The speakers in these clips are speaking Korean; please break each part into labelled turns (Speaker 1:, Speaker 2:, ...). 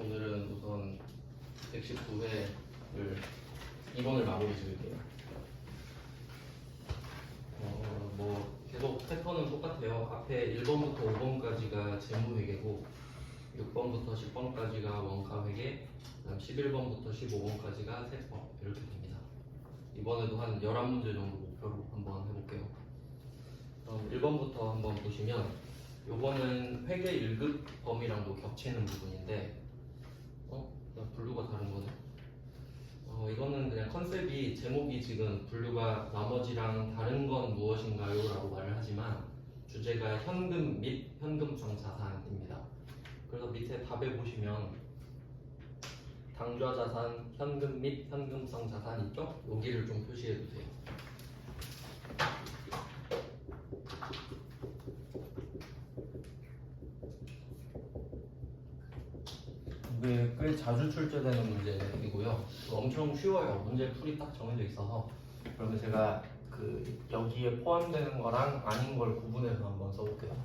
Speaker 1: 오늘은 우선 119회를 2번을 마무리 지을게요. 뭐 계속 패턴은 똑같아요. 앞에 1번부터 5번까지가 재무회계고 6번부터 10번까지가 원가회계, 그다음 11번부터 15번까지가 세법 이렇게 됩니다. 이번에도 한 11문제 정도 목표로 한번 해볼게요. 그럼 1번부터 한번 보시면 요거는 회계 1급 범위랑도 겹치는 부분인데 나 분류가 다른 거네. 이거는 그냥 컨셉이 제목이 지금 분류가 나머지랑 다른 건 무엇인가요? 라고 말을 하지만 주제가 현금 및 현금성 자산입니다. 그래서 밑에 답에 보시면 당좌 자산, 현금 및 현금성 자산 있죠? 여기를 좀 표시해 두세요. 이게 꽤 자주 출제되는 문제이고요. 엄청 쉬워요. 문제 풀이 딱 정해져 있어서. 그러면 제가 여기에 포함되는 거랑 아닌 걸 구분해서 한번 써볼게요.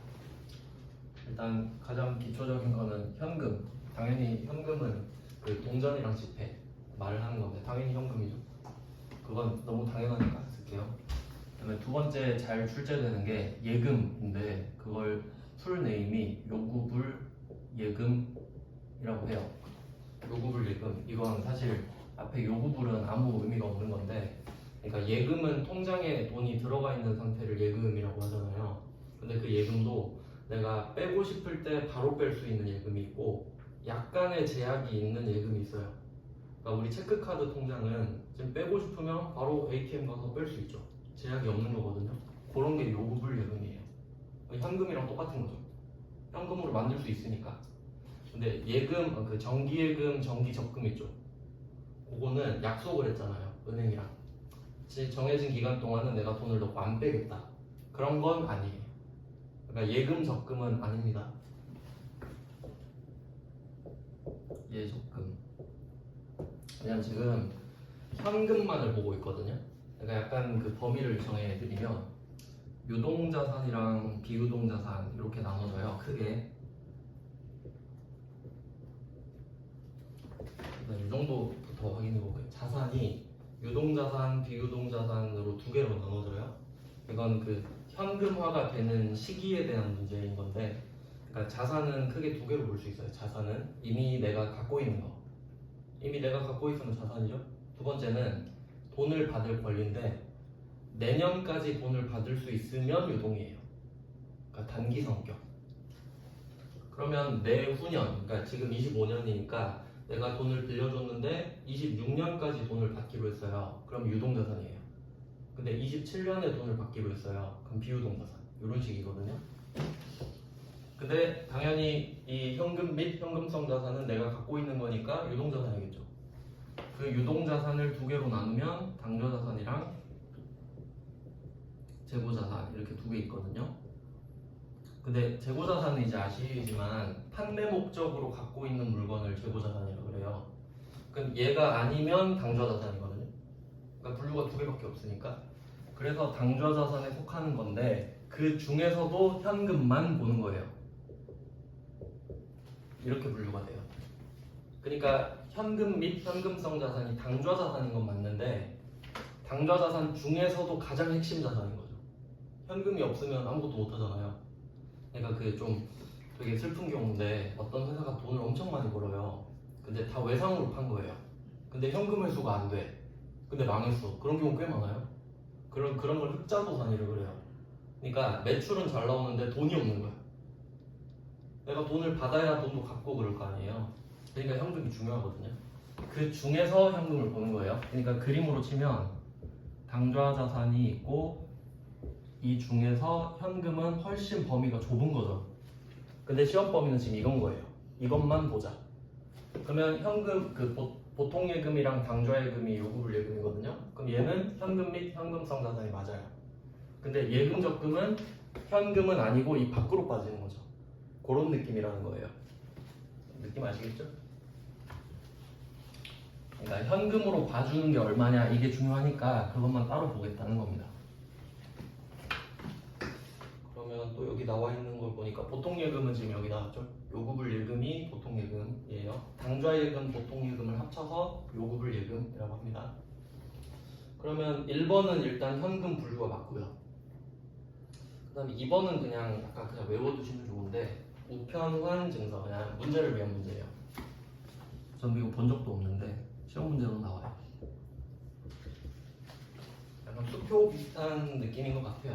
Speaker 1: 일단 가장 기초적인 거는 현금. 당연히 현금은 그 동전이랑 지폐 말을 하는 건데 당연히 현금이죠. 그건 너무 당연하니까 쓸게요. 그다음에 두 번째 잘 출제되는 게 예금인데 그걸 풀 네임이 요구불 예금이라고 해요. 요구불 예금. 이건 사실 앞에 요구불은 아무 의미가 없는 건데, 그러니까 예금은 통장에 돈이 들어가 있는 상태를 예금이라고 하잖아요. 근데 그 예금도 내가 빼고 싶을 때 바로 뺄 수 있는 예금이 있고 약간의 제약이 있는 예금이 있어요. 그러니까 우리 체크카드 통장은 지금 빼고 싶으면 바로 ATM 가서 뺄 수 있죠. 제약이 없는 거거든요. 그런 게 요구불 예금이에요. 현금이랑 똑같은 거죠. 현금으로 만들 수 있으니까. 근데 예금, 그 정기예금, 정기적금 있죠. 그거는 약속을 했잖아요. 은행이랑. 정해진 기간 동안은 내가 돈을 넣고 안 빼겠다. 그런 건 아니에요. 그러니까 예금, 적금은 아닙니다. 예적금. 그냥 지금 현금만을 보고 있거든요. 그러니까 약간 그 범위를 정해드리면 유동자산이랑 비유동자산 이렇게 나눠져요. 크게. 이 정도부터 확인해볼게요. 자산이 유동자산, 비유동자산으로 두 개로 나눠져요. 이건 그 현금화가 되는 시기에 대한 문제인 건데, 그러니까 자산은 크게 두 개로 볼 수 있어요. 자산은 이미 내가 갖고 있는 거. 이미 내가 갖고 있으면 자산이죠. 두 번째는 돈을 받을 권리인데 내년까지 돈을 받을 수 있으면 유동이에요. 그러니까 단기 성격. 그러면 내후년, 그러니까 지금 25년이니까 내가 돈을 빌려줬는데 26년까지 돈을 받기로 했어요. 그럼 유동자산이에요. 근데 27년에 돈을 받기로 했어요. 그럼 비유동자산. 이런 식이거든요. 근데 당연히 이 현금 및 현금성 자산은 내가 갖고 있는 거니까 유동자산이겠죠. 그 유동자산을 두 개로 나누면 당좌자산이랑 재고자산 이렇게 두 개 있거든요. 근데 재고자산은 이제 아시지만 판매 목적으로 갖고 있는 물건을 재고자산이라고 그래요. 그럼 얘가 아니면 당좌자산이거든요. 그러니까 분류가 두 개밖에 없으니까. 그래서 당좌자산에 속하는 건데 그 중에서도 현금만 보는 거예요. 이렇게 분류가 돼요. 그러니까 현금 및 현금성 자산이 당좌자산인 건 맞는데 당좌자산 중에서도 가장 핵심 자산인 거죠. 현금이 없으면 아무것도 못 하잖아요. 그러니까 그 좀 되게 슬픈 경우인데 어떤 회사가 돈을 엄청 많이 벌어요. 근데 다 외상으로 판 거예요. 근데 현금 회수가 안 돼. 근데 망했어. 그런 경우 꽤 많아요. 그런 걸 흑자도산이라고 그래요. 그러니까 매출은 잘 나오는데 돈이 없는 거야. 내가 돈을 받아야 돈도 갚고 그럴 거 아니에요. 그러니까 현금이 중요하거든요. 그 중에서 현금을 보는 거예요. 그러니까 그림으로 치면 당좌자산이 있고 이 중에서 현금은 훨씬 범위가 좁은 거죠. 근데 시험 범위는 지금 이건 거예요. 이것만 보자. 그러면 현금, 보통 예금이랑 당좌예금이 요구불 예금이거든요. 그럼 얘는 현금 및 현금성 자산이 맞아요. 근데 예금 적금은 현금은 아니고 이 밖으로 빠지는 거죠. 그런 느낌이라는 거예요. 느낌 아시겠죠? 그러니까 현금으로 봐주는 게 얼마냐 이게 중요하니까 그것만 따로 보겠다는 겁니다. 그러면 그러면 또 여기 나와 있는 걸 보니까 보통예금은 지금 여기 나왔죠. 요구불예금이 보통예금이에요. 당좌예금, 보통예금을 합쳐서 요구불예금이라고 합니다. 그러면 1번은 일단 현금 분류가 맞고요. 그 다음에 2번은 그냥 약간 그냥 외워두시면 좋은데 우편환 증서, 그냥 문제를 위한 문제예요. 전 이거 본 적도 없는데 시험 문제로 나와요. 약간 수표 비슷한 느낌인 것 같아요.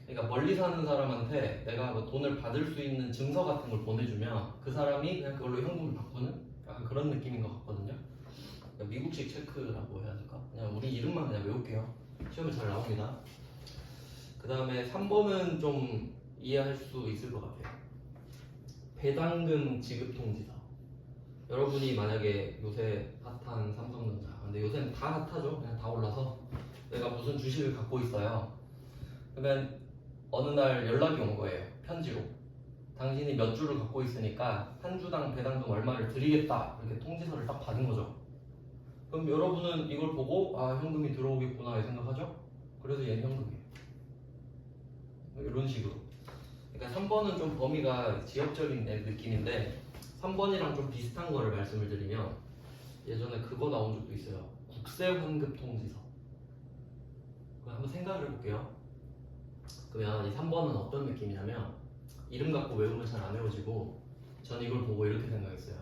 Speaker 1: 그러니까 멀리 사는 사람한테 내가 뭐 돈을 받을 수 있는 증서 같은 걸 보내주면 그 사람이 그냥 그걸로 현금을 바꾸는 약간 그런 느낌인 것 같거든요. 그러니까 미국식 체크라고 해야 될까? 그냥 우리 이름만 그냥 외울게요. 시험에 잘 나옵니다. 그 다음에 3번은 좀 이해할 수 있을 것 같아요. 배당금 지급 통지서. 여러분이 만약에 요새 핫한 삼성전자, 근데 요새는 다 핫하죠. 그냥 다 올라서 내가 무슨 주식을 갖고 있어요. 그러면 어느 날 연락이 온 거예요. 편지로. 당신이 몇 주를 갖고 있으니까 한 주당 배당금 얼마를 드리겠다. 이렇게 통지서를 딱 받은 거죠. 그럼 여러분은 이걸 보고 아 현금이 들어오겠구나 생각하죠? 그래서 얘는 현금이에요. 이런 식으로. 그러니까 3번은 좀 범위가 지역적인 느낌인데 3번이랑 좀 비슷한 거를 말씀을 드리면 예전에 그거 나온 적도 있어요. 국세환급 통지서. 한번 생각을 해볼게요. 그러면 이 3번은 어떤 느낌이냐면 이름 갖고 외우면 잘 안 외워지고 전 이걸 보고 이렇게 생각했어요.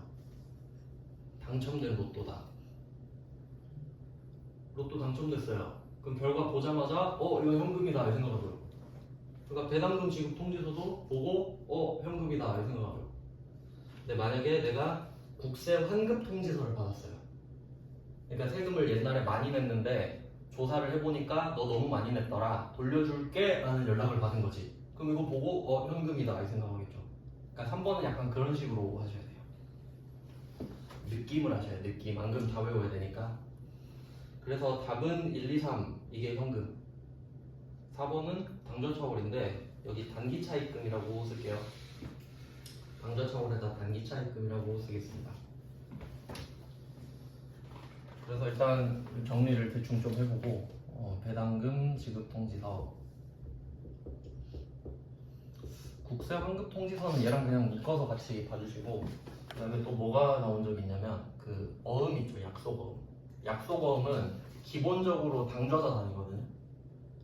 Speaker 1: 당첨된 로또다. 로또 당첨됐어요. 그럼 결과 보자마자 이거 현금이다 이 생각하죠. 그러니까 배당금 지급 통지서도 보고 현금이다 이 생각하죠. 근데 만약에 내가 국세 환급 통지서를 받았어요. 그러니까 세금을 옛날에 많이 냈는데 조사를 해보니까 너 너무 많이 냈더라 돌려줄게 라는 연락을 받은 거지. 그럼 이거 보고 현금이다 이 생각하겠죠. 그러니까 3번은 약간 그런 식으로 하셔야 돼요. 느낌을 하셔야 돼요. 느낌. 안 그러면 다 외워야 되니까. 그래서 답은 1, 2, 3 이게 현금. 4번은 당좌차월인데 여기 단기차입금이라고 쓸게요. 당좌차월에다 단기차입금이라고 쓰겠습니다. 그래서 일단 정리를 대충 좀 해보고 배당금 지급 통지서, 국세 환급 통지서는 얘랑 그냥 묶어서 같이 봐주시고, 그 다음에 또 뭐가 나온 적이 있냐면 그 어음 있죠. 약속어음. 약속어음은 기본적으로 당좌자산이거든요.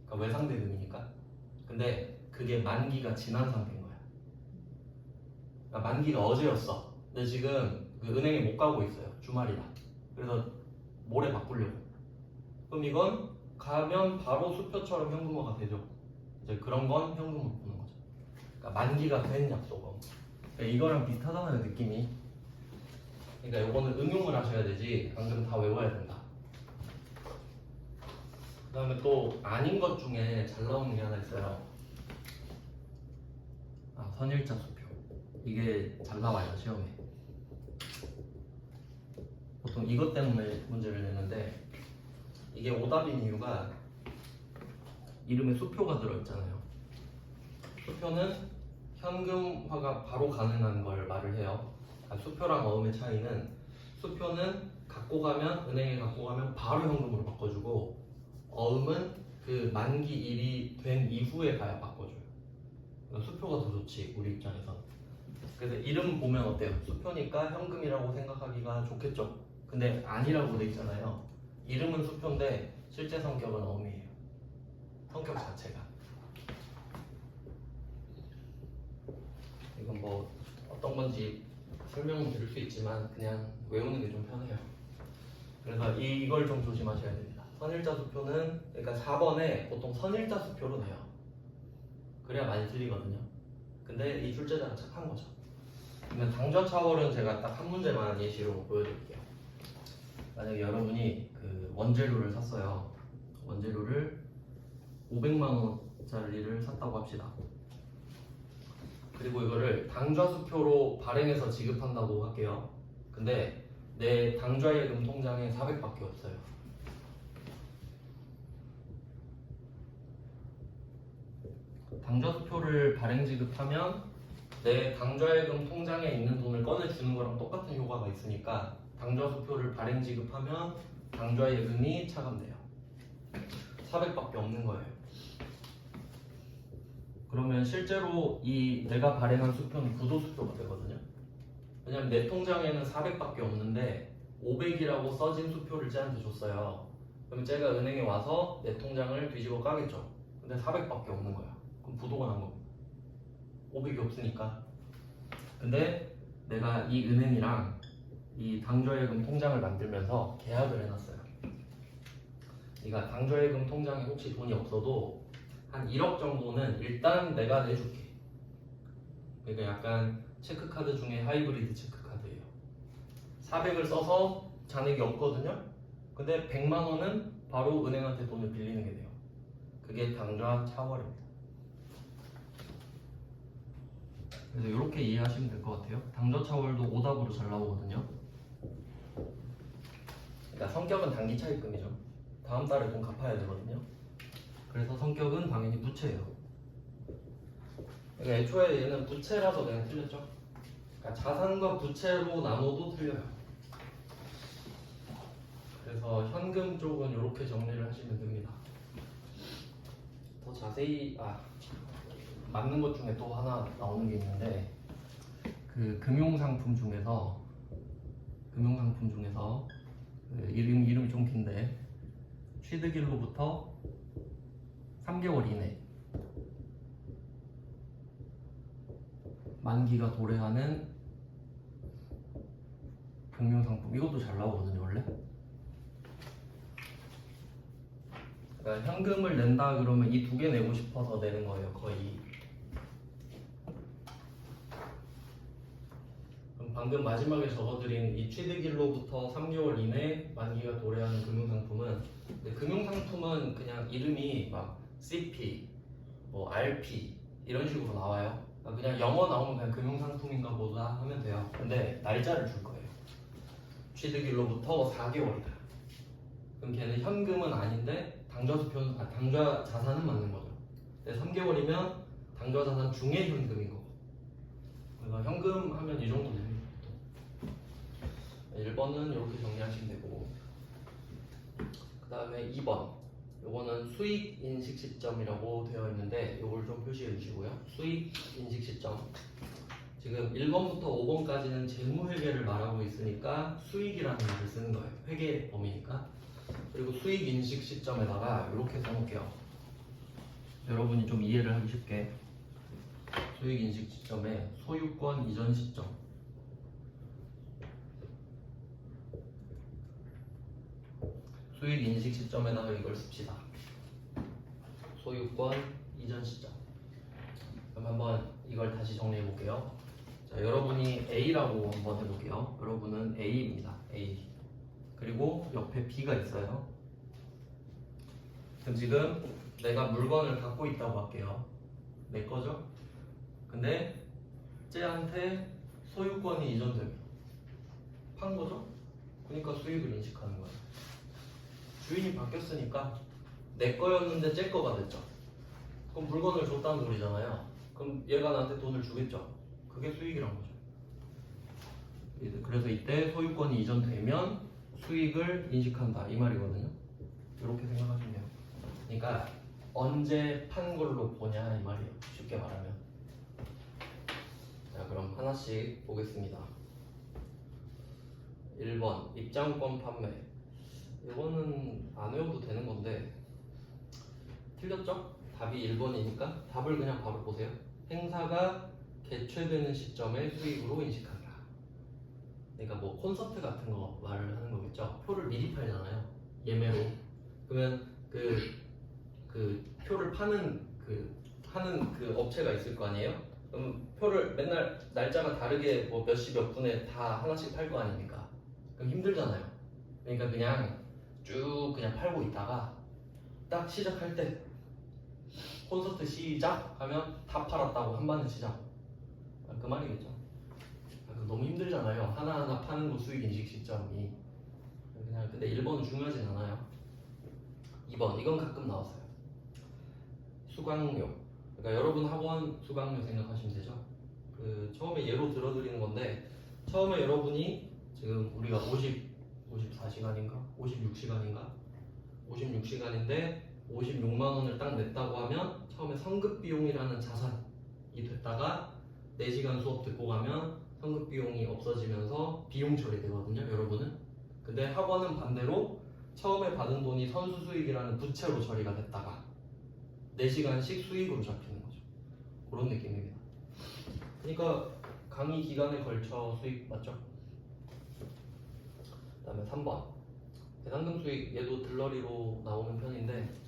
Speaker 1: 그러니까 외상대금이니까. 근데 그게 만기가 지난 상태인 거야. 그러니까 만기가 어제였어. 근데 지금 그 은행에 못 가고 있어요. 주말이라. 그래서 모레 바꾸려고. 그럼 이건 가면 바로 수표처럼 현금화가 되죠. 이제 그런 건 현금으로 보는 거죠. 그러니까 만기가 된 약속어. 그러니까 이거랑 비슷하잖아요, 느낌이. 그러니까 이거는 응용을 하셔야 되지. 안 그러면 다 외워야 된다. 그 다음에 또 아닌 것 중에 잘 나오는 게 하나 있어요. 선일자 수표. 이게 잘 나와요, 시험에. 보통 이것 때문에 문제를 내는데 이게 오답인 이유가 이름에 수표가 들어있잖아요. 수표는 현금화가 바로 가능한 걸 말을 해요. 그러니까 수표랑 어음의 차이는 수표는 갖고 가면 은행에 갖고 가면 바로 현금으로 바꿔주고 어음은 그 만기일이 된 이후에 가야 바꿔줘요. 그러니까 수표가 더 좋지 우리 입장에선. 그래서 이름 보면 어때요? 수표니까 현금이라고 생각하기가 좋겠죠. 근데 아니라고 돼 있잖아요. 이름은 수표인데 실제 성격은 어음이에요. 성격 자체가. 이건 뭐 어떤 건지 설명은 드릴 수 있지만 그냥 외우는 게 좀 편해요. 그래서 이걸 좀 조심하셔야 됩니다. 선일자 수표는 그러니까 4번에 보통 선일자 수표로 내요. 그래야 많이 틀리거든요. 근데 이 출제자가 착한 거죠. 그러면 당좌차월은 제가 딱 한 문제만 예시로 보여드릴게요. 만약에 여러분이 그 원재료를 샀어요. 원재료를 500만 원짜리를 샀다고 합시다. 그리고 이거를 당좌수표로 발행해서 지급한다고 할게요. 근데 내 당좌예금 통장에 400밖에 없어요. 당좌수표를 발행 지급하면 내 당좌예금 통장에 있는 돈을 꺼내주는 거랑 똑같은 효과가 있으니까 당좌수표를 발행 지급하면 당좌예금이 차감돼요. 400밖에 없는 거예요. 그러면 실제로 이 내가 발행한 수표는 부도수표가 되거든요. 왜냐면 내 통장에는 400밖에 없는데 500이라고 써진 수표를 쟤한테 줬어요. 그러면 쟤가 은행에 와서 내 통장을 뒤집어 까겠죠. 근데 400밖에 없는 거야. 그럼 부도가 난 겁니다. 500이 없으니까. 근데 내가 이 은행이랑 이 당좌예금 통장을 만들면서 계약을 해놨어요. 그러니까 당좌예금 통장에 혹시 돈이 없어도 한 1억 정도는 일단 내가 내줄게. 그러니까 약간 체크카드 중에 하이브리드 체크카드예요. 400을 써서 잔액이 없거든요. 근데 100만 원은 바로 은행한테 돈을 빌리는 게 돼요. 그게 당좌 차월입니다. 그래서 이렇게 이해하시면 될 것 같아요. 당좌 차월도 오답으로 잘 나오거든요. 그러니까 성격은 단기 차입금이죠. 다음 달에 돈 갚아야 되거든요. 그래서 성격은 당연히 부채예요. 그러니까 애초에 얘는 부채라서 그냥 틀렸죠. 그러니까 자산과 부채로 나눠도 틀려요. 그래서 현금 쪽은 이렇게 정리를 하시면 됩니다. 더 자세히 맞는 것 중에 또 하나 나오는 게 있는데 그 금융상품 중에서 그 이름이 좀 긴데 취득일로부터 3개월 이내 만기가 도래하는 금융상품, 이것도 잘 나오거든요 원래. 그러니까 현금을 낸다 그러면 이 두 개 내고 싶어서 내는 거예요 거의. 그럼 방금 마지막에 적어드린 이 취득일로부터 3개월 이내 만기가 도래하는 금융상품은, 금융상품은 그냥 이름이 막 CP, 뭐 RP 이런 식으로 나와요. 그냥 영어 나오면 그냥 금융상품인가 보다 하면 돼요. 근데 날짜를 줄 거예요. 취득일로부터 4개월이다. 그럼 걔는 현금은 아닌데 당좌 자산은 맞는 거죠. 근데 3개월이면 당좌 자산 중에 현금인 거고. 그래서 현금 하면 이 정도 됩니다. 1번은 이렇게 정리하시면 되고, 그 다음에 2번 요거는 수익 인식 시점이라고 되어 있는데 요걸 좀 표시해 주시고요. 수익 인식 시점, 지금 1번부터 5번까지는 재무회계를 말하고 있으니까 수익이라는 말을 쓰는 거예요. 회계 범위니까. 그리고 수익 인식 시점에다가 이렇게 써놓을게요. 여러분이 좀 이해를 하기 쉽게. 수익 인식 시점에 소유권 이전 시점, 수익 인식 시점에다가 이걸 씁시다. 소유권 이전 시점. 그럼 한번 이걸 다시 정리해 볼게요. 자, 여러분이 A라고 한번 해볼게요. 여러분은 A입니다. A. 그리고 옆에 B가 있어요. 그럼 지금 내가 물건을 갖고 있다고 할게요. 내 거죠? 근데 쟤한테 소유권이 이전됩니다. 판 거죠? 그러니까 수익을 인식하는 거예요. 주인이 바뀌었으니까 내 거였는데 쟤 거가 됐죠. 그럼 물건을 줬다는 소리잖아요. 그럼 얘가 나한테 돈을 주겠죠. 그게 수익이란 거죠. 그래서 이때 소유권이 이전되면 수익을 인식한다 이 말이거든요. 이렇게 생각하시면 돼요. 그러니까 언제 판 걸로 보냐 이 말이에요. 쉽게 말하면. 자, 그럼 하나씩 보겠습니다. 1번 입장권 판매. 이거는 안 외워도 되는 건데 틀렸죠? 답이 1번이니까 답을 그냥 바로 보세요. 행사가 개최되는 시점에 수익으로 인식한다. 그러니까 뭐 콘서트 같은 거 말을 하는 거겠죠. 표를 미리 팔잖아요. 예매로. 그러면 그 표를 파는 하는 그 업체가 있을 거 아니에요? 그럼 표를 맨날 날짜가 다르게 뭐 몇 시 몇 분에 다 하나씩 팔 거 아닙니까? 그럼 힘들잖아요. 그러니까 그냥 쭉 그냥 팔고 있다가 딱 시작할 때 콘서트 시작 하면 다 팔았다고 한 번에 시작. 그 말이겠죠. 너무 힘들잖아요. 하나하나 파는 거 수익 인식 시점이. 그냥 근데 1번은 중요하진 않아요. 2번 이건 가끔 나왔어요. 수강료. 그러니까 여러분 학원 수강료 생각하시면 되죠. 그 처음에 예로 들어드리는 건데, 처음에 여러분이 지금 우리가 54시간인가 56시간인가 56시간인데 56만 원을 딱 냈다고 하면 처음에 성급 비용이라는 자산이 됐다가 4시간 수업 듣고 가면 성급 비용이 없어지면서 비용 처리되거든요, 여러분은. 근데 학원은 반대로 처음에 받은 돈이 선수 수익이라는 부채로 처리가 됐다가 4시간씩 수익으로 잡히는 거죠. 그런 느낌입니다. 그러니까 강의 기간에 걸쳐 수익 맞죠? 그 다음에 3번 배당금 수익, 얘도 들러리로 나오는 편인데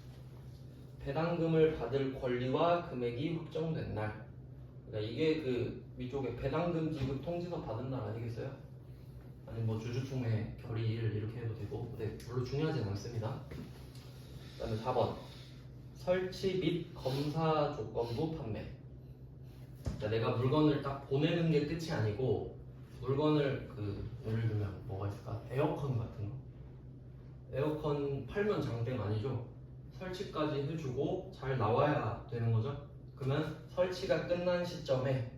Speaker 1: 배당금을 받을 권리와 금액이 확정된 날, 그러니까 이게 그 위쪽에 배당금 지급 통지서 받은 날 아니겠어요? 아니 뭐 주주총회 결의일 이렇게 해도 되고, 근데 별로 중요하진 않습니다. 그 다음에 4번 설치 및 검사 조건부 판매. 그러니까 내가 물건을 딱 보내는 게 끝이 아니고 물건을 예를 들면 뭐가 있을까? 에어컨 같은 거. 에어컨 팔면 장땡 아니죠? 설치까지 해주고 잘 나와야 되는 거죠. 그러면 설치가 끝난 시점에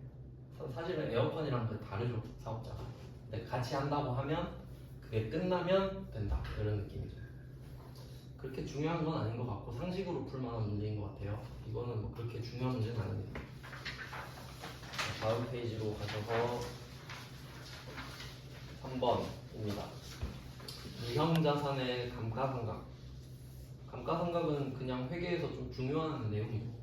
Speaker 1: 사실은 에어컨이랑 다르죠, 사업자가. 근데 같이 한다고 하면 그게 끝나면 된다, 이런 느낌이죠. 그렇게 중요한 건 아닌 것 같고 상식으로 풀만한 문제인 것 같아요. 이거는 뭐 그렇게 중요한 문제는 아닙니다. 다음 페이지로 가셔서 3번입니다. 유형자산의 감가상각. 감가상각은 그냥 회계에서 좀 중요한 내용이고,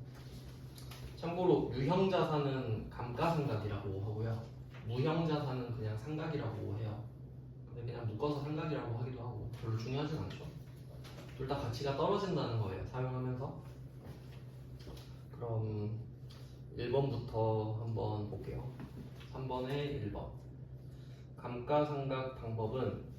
Speaker 1: 참고로 유형자산은 감가상각이라고 하고요, 무형자산은 그냥 상각이라고 해요. 근데 그냥 묶어서 상각이라고 하기도 하고 별로 중요하진 않죠. 둘 다 가치가 떨어진다는 거예요, 사용하면서. 그럼 1번부터 한번 볼게요. 3번에 1번. 감가상각 방법은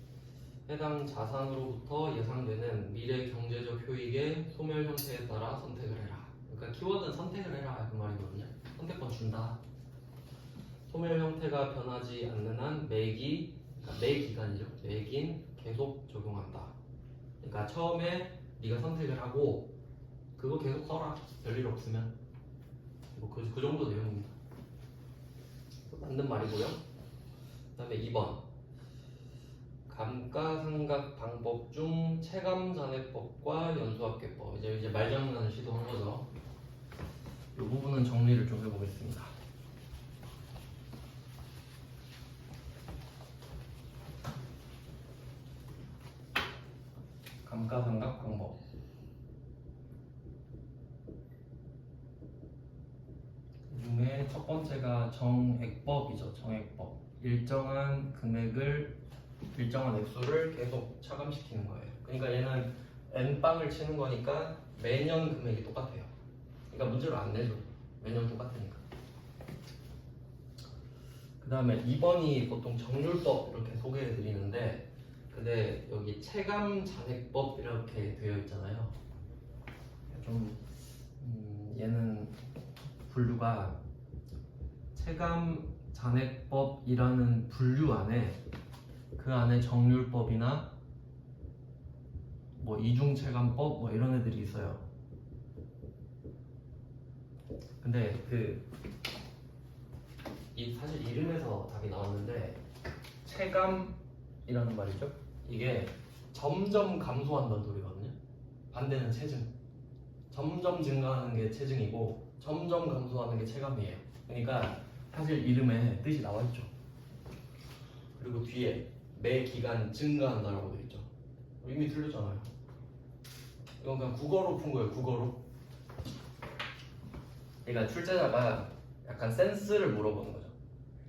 Speaker 1: 해당 자산으로부터 예상되는 미래 경제적 효익의 소멸 형태에 따라 선택을 해라. 그러니까 키워드는 선택을 해라 그 말이거든요. 선택권 준다. 소멸 형태가 변하지 않는 한 매기, 그러니까 매 기간이죠. 매긴 계속 적용한다. 그러니까 처음에 네가 선택을 하고 그거 계속 써라. 별일 없으면. 뭐 그 정도 내용입니다. 맞는 말이고요. 그 다음에 2번. 감가상각 방법 중 체감잔액법과 연수합계법. 이제 말장난을 시도한 거죠. 이 부분은 정리를 좀 해보겠습니다. 감가상각 방법. 중에 첫 번째가 정액법이죠. 정액법. 일정한 금액을, 일정한 액수를 계속 차감시키는 거예요. 그러니까 얘는 N빵을 치는 거니까 매년 금액이 똑같아요. 그러니까 문제를 안 내죠. 매년 똑같으니까. 그 다음에 2번이 보통 정률법 이렇게 소개해 드리는데, 근데 여기 체감잔액법 이렇게 되어 있잖아요. 좀 얘는 분류가 체감잔액법이라는 분류 안에 그 안에 정률법이나 뭐 이중체감법 뭐 이런 애들이 있어요. 근데 사실 이름에서 답이 나왔는데, 체감이라는 말이죠. 이게 점점 감소한다는 소리거든요. 반대는 체증. 점점 증가하는 게 체증이고 점점 감소하는 게 체감이에요. 그러니까 사실 이름에 뜻이 나와 있죠. 그리고 뒤에 매 기간 증가한다라고 되어 있죠. 이미 틀렸잖아요. 이건 그냥 국어로 푼 거예요, 국어로. 그러니까 출제자가 약간 센스를 물어보는 거죠.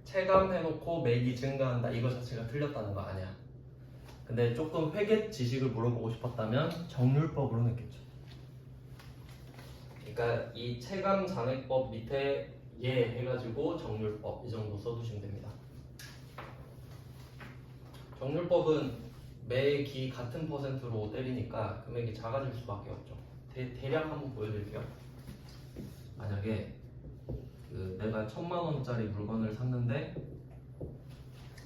Speaker 1: 체감해놓고 매기 증가한다, 이거 자체가 틀렸다는 거 아니야. 근데 조금 회계 지식을 물어보고 싶었다면 정률법으로 냈겠죠. 그러니까 이 체감잔액법 밑에 예 해가지고 정률법 이 정도 써두시면 됩니다. 정률법은 매기 같은 퍼센트로 때리니까 금액이 작아질 수밖에 없죠. 대략 한번 보여드릴게요. 만약에 내가 1000만 원짜리 물건을 샀는데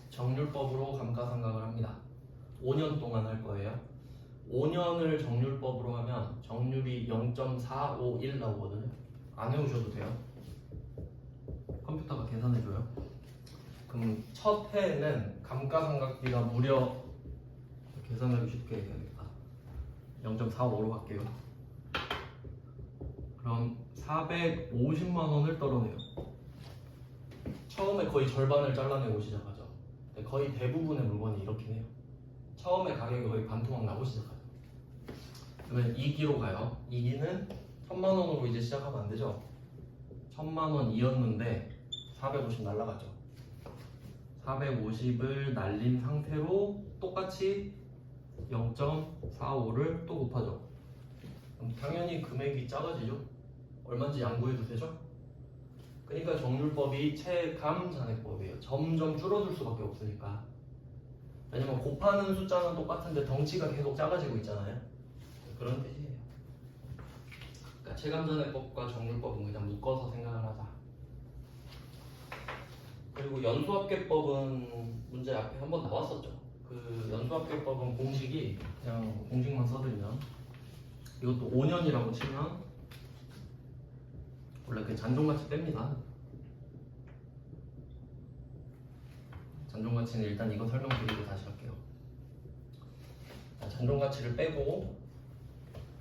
Speaker 1: 정률법으로 감가상각을 합니다. 5년 동안 할 거예요. 5년을 정률법으로 하면 정률이 0.451 나오거든요. 안 해오셔도 돼요. 컴퓨터가 계산해줘요. 그럼 첫 해에는 감가상각비가 무려, 계산하기 쉽게 해야겠다, 0.45로 할게요. 그럼 450만 원을 떨어내요. 처음에 거의 절반을 잘라내고 시작하죠. 근데 거의 대부분의 물건이 이렇긴 해요. 처음에 가격이 거의 반토막 나고 시작하죠. 그러면 2기로 가요. 2기는 1000만 원으로 이제 시작하면 안 되죠. 1000만 원이었는데 450 날라가죠. 450을 날린 상태로 똑같이 0.45를 또 곱하죠. 그럼 당연히 금액이 작아지죠. 얼마인지 양보해도 되죠. 그러니까 정률법이 체감잔액법이에요. 점점 줄어들 수밖에 없으니까. 왜냐면 곱하는 숫자는 똑같은데 덩치가 계속 작아지고 있잖아요. 그런 뜻이에요. 그러니까 체감잔액법과 정률법은 그냥 묶어서 생각을 하자. 그리고 연수합계법은 문제 앞에 한번 나왔었죠. 그 연수합계법은 공식이 그냥 공식만 써드리면 이것도 5년이라고 치면 원래 그 잔존가치 뺍니다. 잔존가치는 일단 이거 설명드리고 다시 할게요. 자, 잔존가치를 빼고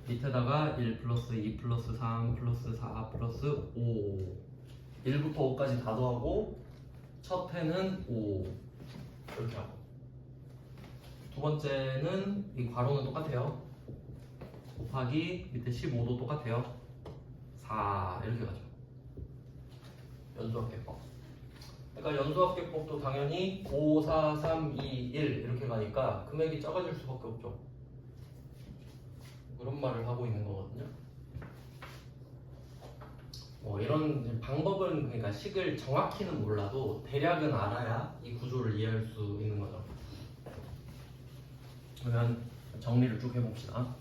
Speaker 1: 밑에다가 1 플러스 2 플러스 3 플러스 4 플러스 5 1부터 5까지 다 더하고 첫 해는 5 이렇게 하고 두 번째는 이 괄호는 똑같아요. 곱하기 밑에 15도 똑같아요. 4 이렇게 가죠. 연수합계법. 그러니까 연수합계법도 당연히 5, 4, 3, 2, 1 이렇게 가니까 금액이 작아질 수밖에 없죠. 그런 말을 하고 있는 거거든요. 뭐 이런 방법은 그러니까 식을 정확히는 몰라도 대략은 알아야 이 구조를 이해할 수 있는 거죠. 그러면 정리를 쭉 해봅시다.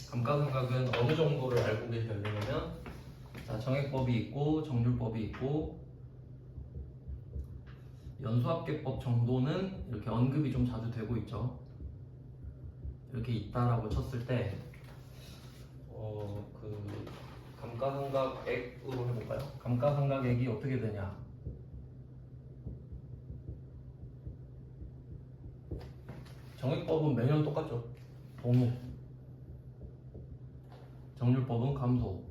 Speaker 1: 감가상각은 어느 정도를 알고 계시려면 자, 정액법이 있고 정률법이 있고 연수합계법 정도는 이렇게 언급이 좀 자주 되고 있죠. 이렇게 있다라고 쳤을 때 그 감가상각액으로 해볼까요? 감가상각액이 어떻게 되냐? 정액법은 매년 똑같죠. 동일. 정률법은 감소.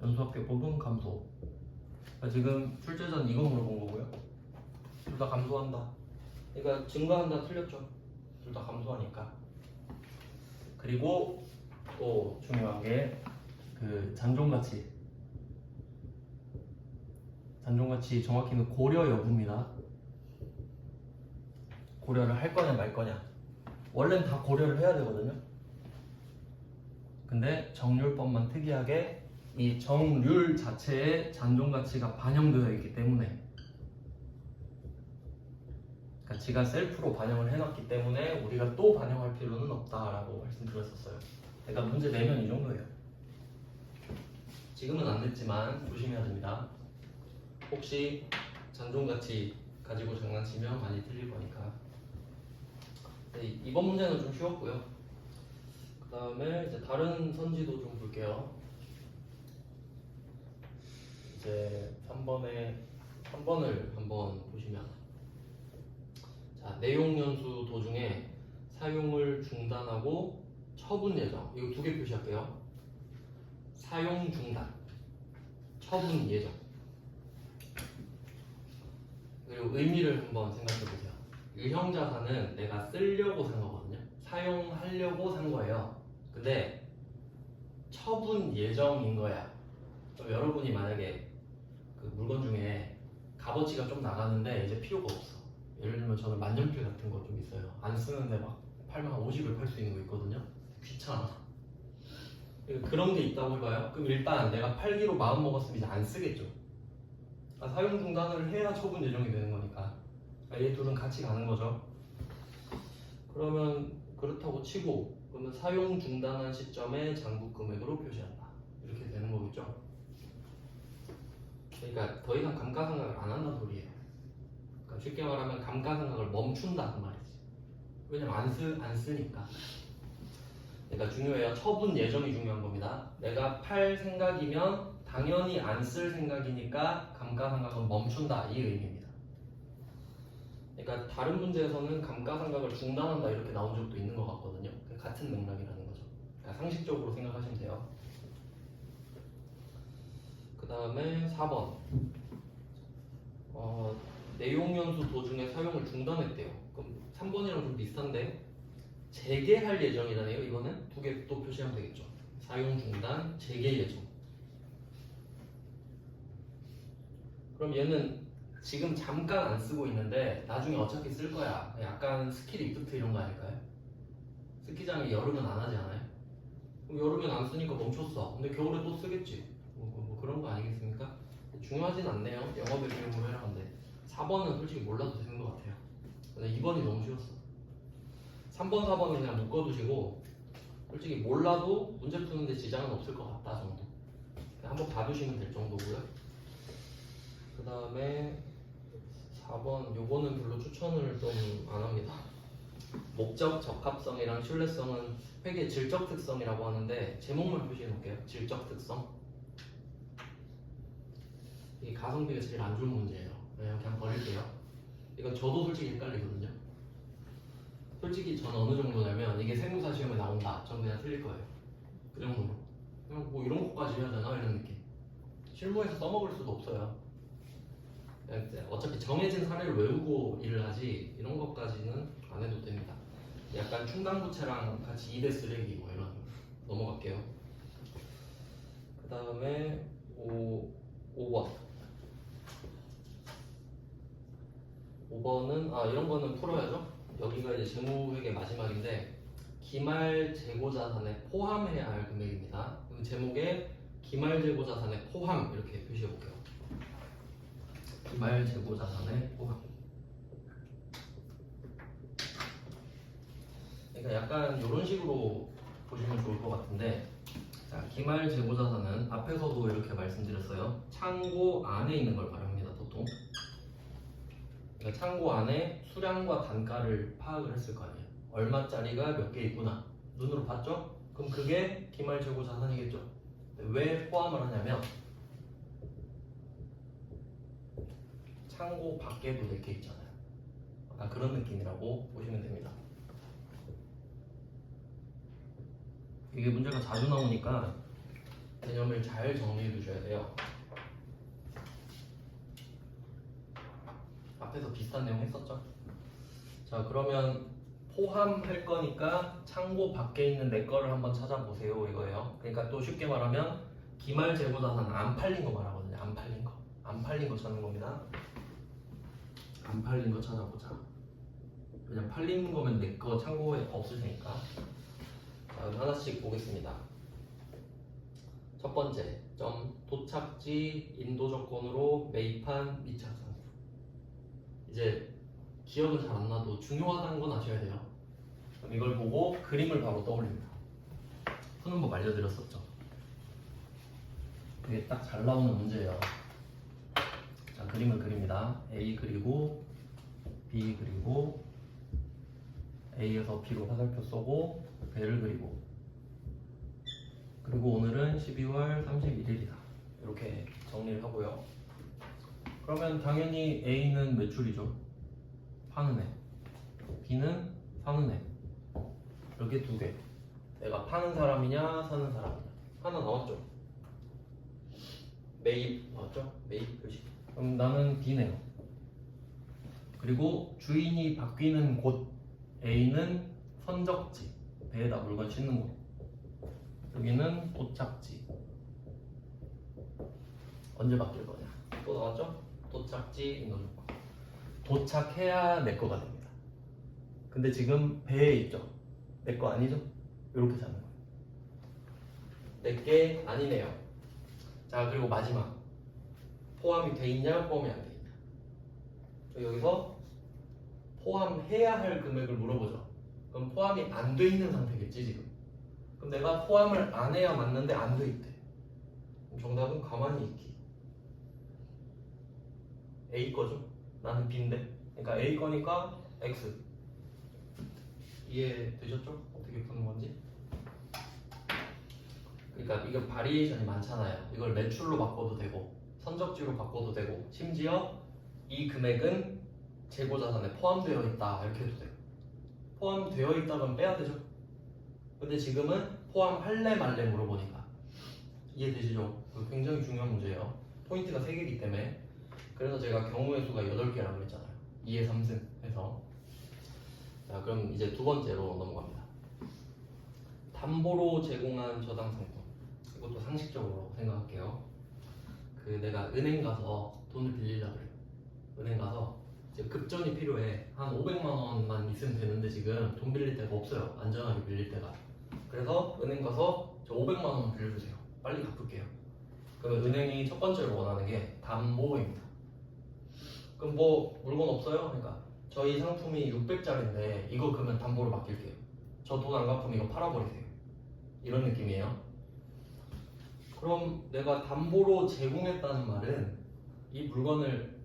Speaker 1: 연수합계법은 감소. 그러니까 지금 출제자는 이거 물어본 거고요. 둘 다 감소한다. 그러니까 증가한다 틀렸죠. 둘 다 감소하니까. 그리고 또 중요한 게 그 잔존가치. 잔존가치 정확히는 고려 여부입니다. 고려를 할 거냐 말 거냐. 원래는 다 고려를 해야 되거든요. 근데 정률법만 특이하게 이 정률 자체에 잔존가치가 반영되어 있기 때문에 그러니까 지가 셀프로 반영을 해놨기 때문에 우리가 또 반영할 필요는 없다라고 말씀드렸었어요. 그러니까 문제 내면 이 정도예요. 지금은 안 됐지만 조심해야 됩니다. 혹시 잔존가치 가지고 장난치면 많이 틀릴 거니까. 네, 이번 문제는 좀 쉬웠고요. 그 다음에 이제 다른 선지도 좀 볼게요. 이제 3번을 한번 보시면 자, 내용 연수 도중에 사용을 중단하고 처분 예정 이거 두 개 표시할게요. 사용 중단, 처분 예정. 그리고 의미를 한번 생각해 보세요. 유형 자산은 내가 쓰려고 산 거거든요. 사용하려고 산 거예요. 근데 처분 예정인 거야. 그럼 여러분이 만약에 그 물건 중에 값어치가 좀 나가는데 이제 필요가 없어. 예를 들면 저는 만년필 같은 거 좀 있어요. 안 쓰는데 막 팔면 한 50을 팔 수 있는 거 있거든요. 귀찮아. 그런 게 있다고 해봐요. 그럼 일단 내가 팔기로 마음 먹었으면 이제 안 쓰겠죠. 사용 중단을 해야 처분 예정이 되는 거니까. 이 둘은 같이 가는 거죠. 그러면 그렇다고 치고 그러면 사용 중단한 시점에 장부 금액으로 표시한다. 이렇게 되는 거겠죠. 그러니까 더 이상 감가상각을 안 한다는 소리예요. 그러니까 쉽게 말하면 감가상각을 멈춘다 그 말이지. 왜냐면 안 쓰니까. 그러니까 중요해요. 처분 예정이 중요한 겁니다. 내가 팔 생각이면 당연히 안 쓸 생각이니까 감가상각은 멈춘다 이 의미입니다. 그러니까 다른 문제에서는 감가상각을 중단한다 이렇게 나온 적도 있는 것 같거든요. 같은 맥락이라는 거죠. 상식적으로 생각하시면 돼요. 그 다음에 4번 내용연수 도중에 사용을 중단했대요. 그럼 3번이랑 좀 비슷한데 재개할 예정이라네요. 이거는 두 개 또 표시하면 되겠죠. 사용 중단, 재개 예정. 그럼 얘는 지금 잠깐 안 쓰고 있는데 나중에 어차피 쓸 거야. 약간 스킬 리프트 이런 거 아닐까요? 스키장에 여름은 안 하지 않아요? 그럼 여름엔 안 쓰니까 멈췄어. 근데 겨울에 또 쓰겠지. 뭐 그런 거 아니겠습니까? 중요하진 않네요. 영업의 비용으로 해라 건데 4번은 솔직히 몰라도 되는 것 같아요. 근데 2번이 너무 쉬웠어. 3번, 4번은 그냥 묶어두시고 솔직히 몰라도 문제 푸는데 지장은 없을 것 같다 정도. 그냥 한번 봐두시면 될 정도고요. 그 다음에 4번 요거는 별로 추천을 좀 안 합니다. 목적 적합성이랑 신뢰성은 회계 질적 특성이라고 하는데 제목만 표시해 놓을게요. 질적 특성. 이게 가성비가 제일 안 좋은 문제예요. 그냥 버릴게요. 이건 저도 솔직히 헷갈리거든요. 솔직히 저는 어느 정도냐면 이게 세무사 시험에 나온다. 전 그냥 틀릴 거예요. 그 정도로. 그냥 뭐 이런 것까지 해야 되나 이런 느낌. 실무에서 써먹을 수도 없어요. 어차피 정해진 사례를 외우고 일을 하지 이런 것까지는 안 해도 됩니다. 약간 충당부채랑 같이 2대 쓰레기 뭐 이런 넘어갈게요. 그 다음에 5번 5번은 이런 거는 풀어야죠. 여기가 이제 재무회계 마지막인데 기말 재고자산에 포함해야 할 금액입니다. 그럼 제목에 기말 재고자산에 포함 이렇게 표시해 볼게요. 기말 재고자산에 포함. 그러니까 약간 이런 식으로 보시면 좋을 것 같은데, 자, 기말 재고자산은 앞에서도 이렇게 말씀드렸어요. 창고 안에 있는 걸 말합니다, 보통. 그러니까 창고 안에 수량과 단가를 파악을 했을 거 아니에요. 얼마짜리가 몇 개 있구나. 눈으로 봤죠? 그럼 그게 기말 재고자산이겠죠. 왜 포함을 하냐면 창고 밖에도 낼 게 있잖아요. 그런 느낌이라고 보시면 됩니다. 이게 문제가 자주 나오니까 개념을 잘 정리해 두셔야 돼요. 앞에서 비슷한 내용 했었죠? 자, 그러면 포함할 거니까 창고 밖에 있는 내 거를 한번 찾아보세요 이거예요. 그러니까 또 쉽게 말하면 기말 재고자산 안 팔린 거 말하거든요. 안 팔린 거. 안 팔린 거 찾는 겁니다. 안 팔린 거 찾아보자. 그냥 팔린 거면 내 거 창고에 없을 테니까. 자, 그럼 하나씩 보겠습니다. 첫 번째 점 도착지 인도 조건으로 매입한 미착 상품. 이제 기억은 잘 안 나도 중요하다는 건 아셔야 돼요. 그럼 이걸 보고 그림을 바로 떠올립니다. 푸는 법 알려드렸었죠. 이게 딱 잘 나오는 문제예요. 자, 그림을 그립니다. A 그리고 B 그리고 A에서 B로 화살표 쏘고 배를 그리고, 그리고 오늘은 12월 31일이다 이렇게 정리를 하고요. 그러면 당연히 A는 매출이죠. 파는 애. B는 사는 애. 이렇게 두 개. 내가 파는 사람이냐 사는 사람이냐. 하나 나왔죠. 매입 나왔죠. 매입 표시. 그럼 나는 B네요. 그리고 주인이 바뀌는 곳 A는 선적지, 배에다 물건 싣는 곳. 여기는 도착지. 언제 바뀔 거냐. 또 나왔죠? 도착지 인도조건. 도착해야 내 거가 됩니다. 근데 지금 배에 있죠? 내 거 아니죠? 이렇게 잡는 거예요. 내 게 아니네요. 자, 그리고 마지막 포함이 돼 있냐 포함이 안 돼 있냐. 여기서 포함해야 할 금액을 물어보죠. 그럼 포함이 안 돼 있는 상태겠지 지금. 그럼 내가 포함을 안 해야 맞는데 안 돼 있대. 그럼 정답은 가만히 있기. A 거죠. 나는 B인데. 그러니까 A 거니까 X. 이해되셨죠? 어떻게 푸는 건지. 그러니까 이게 바리에이션이 많잖아요. 이걸 매출로 바꿔도 되고 선적지로 바꿔도 되고 심지어 이 금액은 재고자산에 포함되어 있다 이렇게 해도 돼요. 포함되어 있다면 빼야 되죠. 근데 지금은 포함할래 말래 물어보니까. 이해되시죠? 굉장히 중요한 문제예요. 포인트가 3개이기 때문에. 그래서 제가 경우의 수가 8개라고 했잖아요. 2의 3승 해서. 자, 그럼 이제 두 번째로 넘어갑니다. 담보로 제공한 저당 상품. 이것도 상식적으로 생각할게요. 내가 은행 가서 돈을 빌리려고 그래요. 은행 가서 이제 급전이 필요해. 한 500만 원만 있으면 되는데 지금 돈 빌릴 데가 없어요. 안전하게 빌릴 데가. 그래서 은행 가서 저 500만 원 빌려주세요. 빨리 갚을게요. 그러면 은행이 첫 번째로 원하는 게 담보입니다. 그럼 뭐 물건 없어요? 그러니까 저희 상품이 600짜리인데 이거 그러면 담보로 맡길게요. 저 돈 안 갚으면 이거 팔아버리세요. 이런 느낌이에요. 그럼 내가 담보로 제공했다는 말은 이 물건을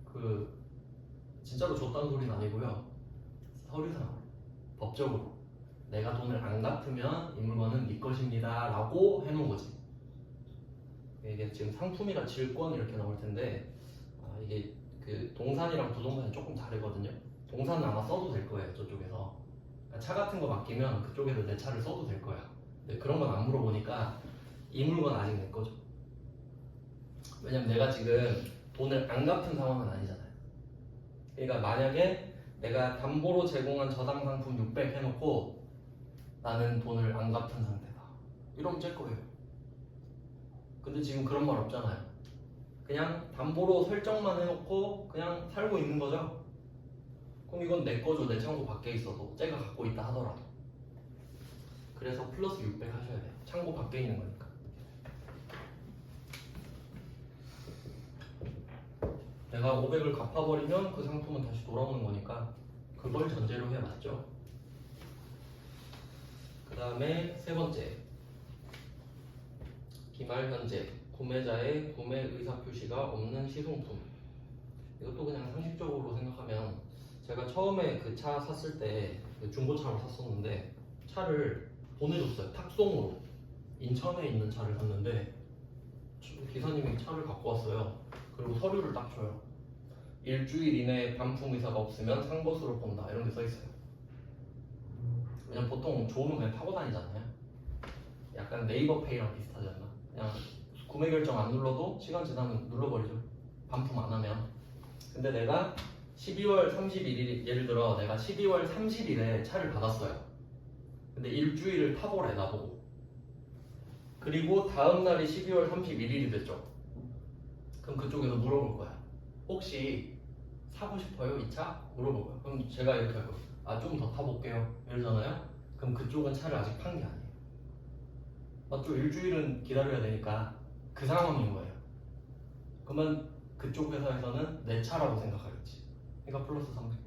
Speaker 1: 진짜로 줬다는 소리는 아니고요. 서류상으로, 법적으로 내가 돈을 안 갚으면 이 물건은 네 것입니다 라고 해놓은 거지. 이게 지금 상품이랑 질권 이렇게 나올 텐데 이게 동산이랑 부동산이 조금 다르거든요. 동산은 아마 써도 될 거예요. 저쪽에서 그러니까 차 같은 거 맡기면 그쪽에서 내 차를 써도 될 거야. 근데 그런 건 안 물어보니까 이 물건 아직 내 거죠. 왜냐면 내가 지금 돈을 안 갚은 상황은 아니잖아요. 그러니까 만약에 내가 담보로 제공한 저당 상품 600 해놓고 나는 돈을 안 갚은 상태다. 이러면 쨘 거예요. 근데 지금 그런 말 없잖아요. 그냥 담보로 설정만 해놓고 그냥 살고 있는 거죠. 그럼 이건 내 거죠. 내 창고 밖에 있어도 쟤가 갖고 있다 하더라도. 그래서 플러스 600 하셔야 돼요. 창고 밖에 있는 거니까. 내가 500을 갚아버리면 그 상품은 다시 돌아오는 거니까 그걸 전제로 해봤죠. 그 다음에 세 번째, 기말 현재 구매자의 구매 의사 표시가 없는 시승품. 이것도 그냥 상식적으로 생각하면 제가 처음에 그 차 샀을 때 중고차로 샀었는데 차를 보내줬어요. 탁송으로. 인천에 있는 차를 샀는데 기사님이 차를 갖고 왔어요. 그리고 서류를 딱 줘요. 일주일 이내에 반품 의사가 없으면 산 것으로 본다. 이런 게 써있어요. 왜냐면 보통 좋으면 그냥 타고 다니잖아요. 약간 네이버페이랑 비슷하지 않나? 그냥 구매 결정 안 눌러도 시간 지나면 눌러버리죠. 반품 안 하면. 근데 내가 12월 31일, 예를 들어 내가 12월 30일에 차를 받았어요. 근데 일주일을 타보래 나보고. 그리고 다음날이 12월 31일이 됐죠. 그럼 그쪽에서 물어볼 거야. 혹시 사고 싶어요? 이 차? 물어볼 거야. 그럼 제가 이렇게 할 거예요. 좀 더 타볼게요. 이러잖아요. 그럼 그쪽은 차를 아직 판 게 아니에요. 맞죠? 일주일은 기다려야 되니까 그 상황인 거예요. 그러면 그쪽 회사에서는 내 차라고 생각하겠지. 그러니까 플러스 300.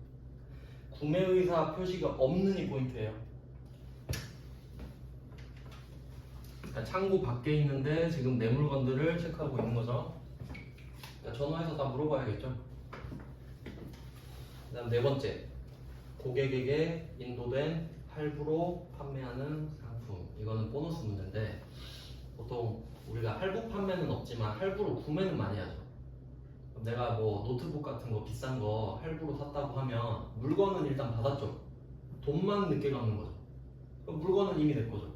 Speaker 1: 구매의사 표시가 없는 이 포인트예요. 그러니까 창고 밖에 있는데 지금 내 물건들을 체크하고 있는 거죠. 그러니까 전화해서 다 물어봐야겠죠. 그 다음 네 번째, 고객에게 인도된 할부로 판매하는 상품. 이거는 보너스 문제인데 보통 우리가 할부 판매는 없지만 할부로 구매는 많이 하죠. 내가 뭐 노트북 같은 거 비싼 거 할부로 샀다고 하면 물건은 일단 받았죠. 돈만 늦게 갚는 거죠. 그럼 물건은 이미 내 거죠.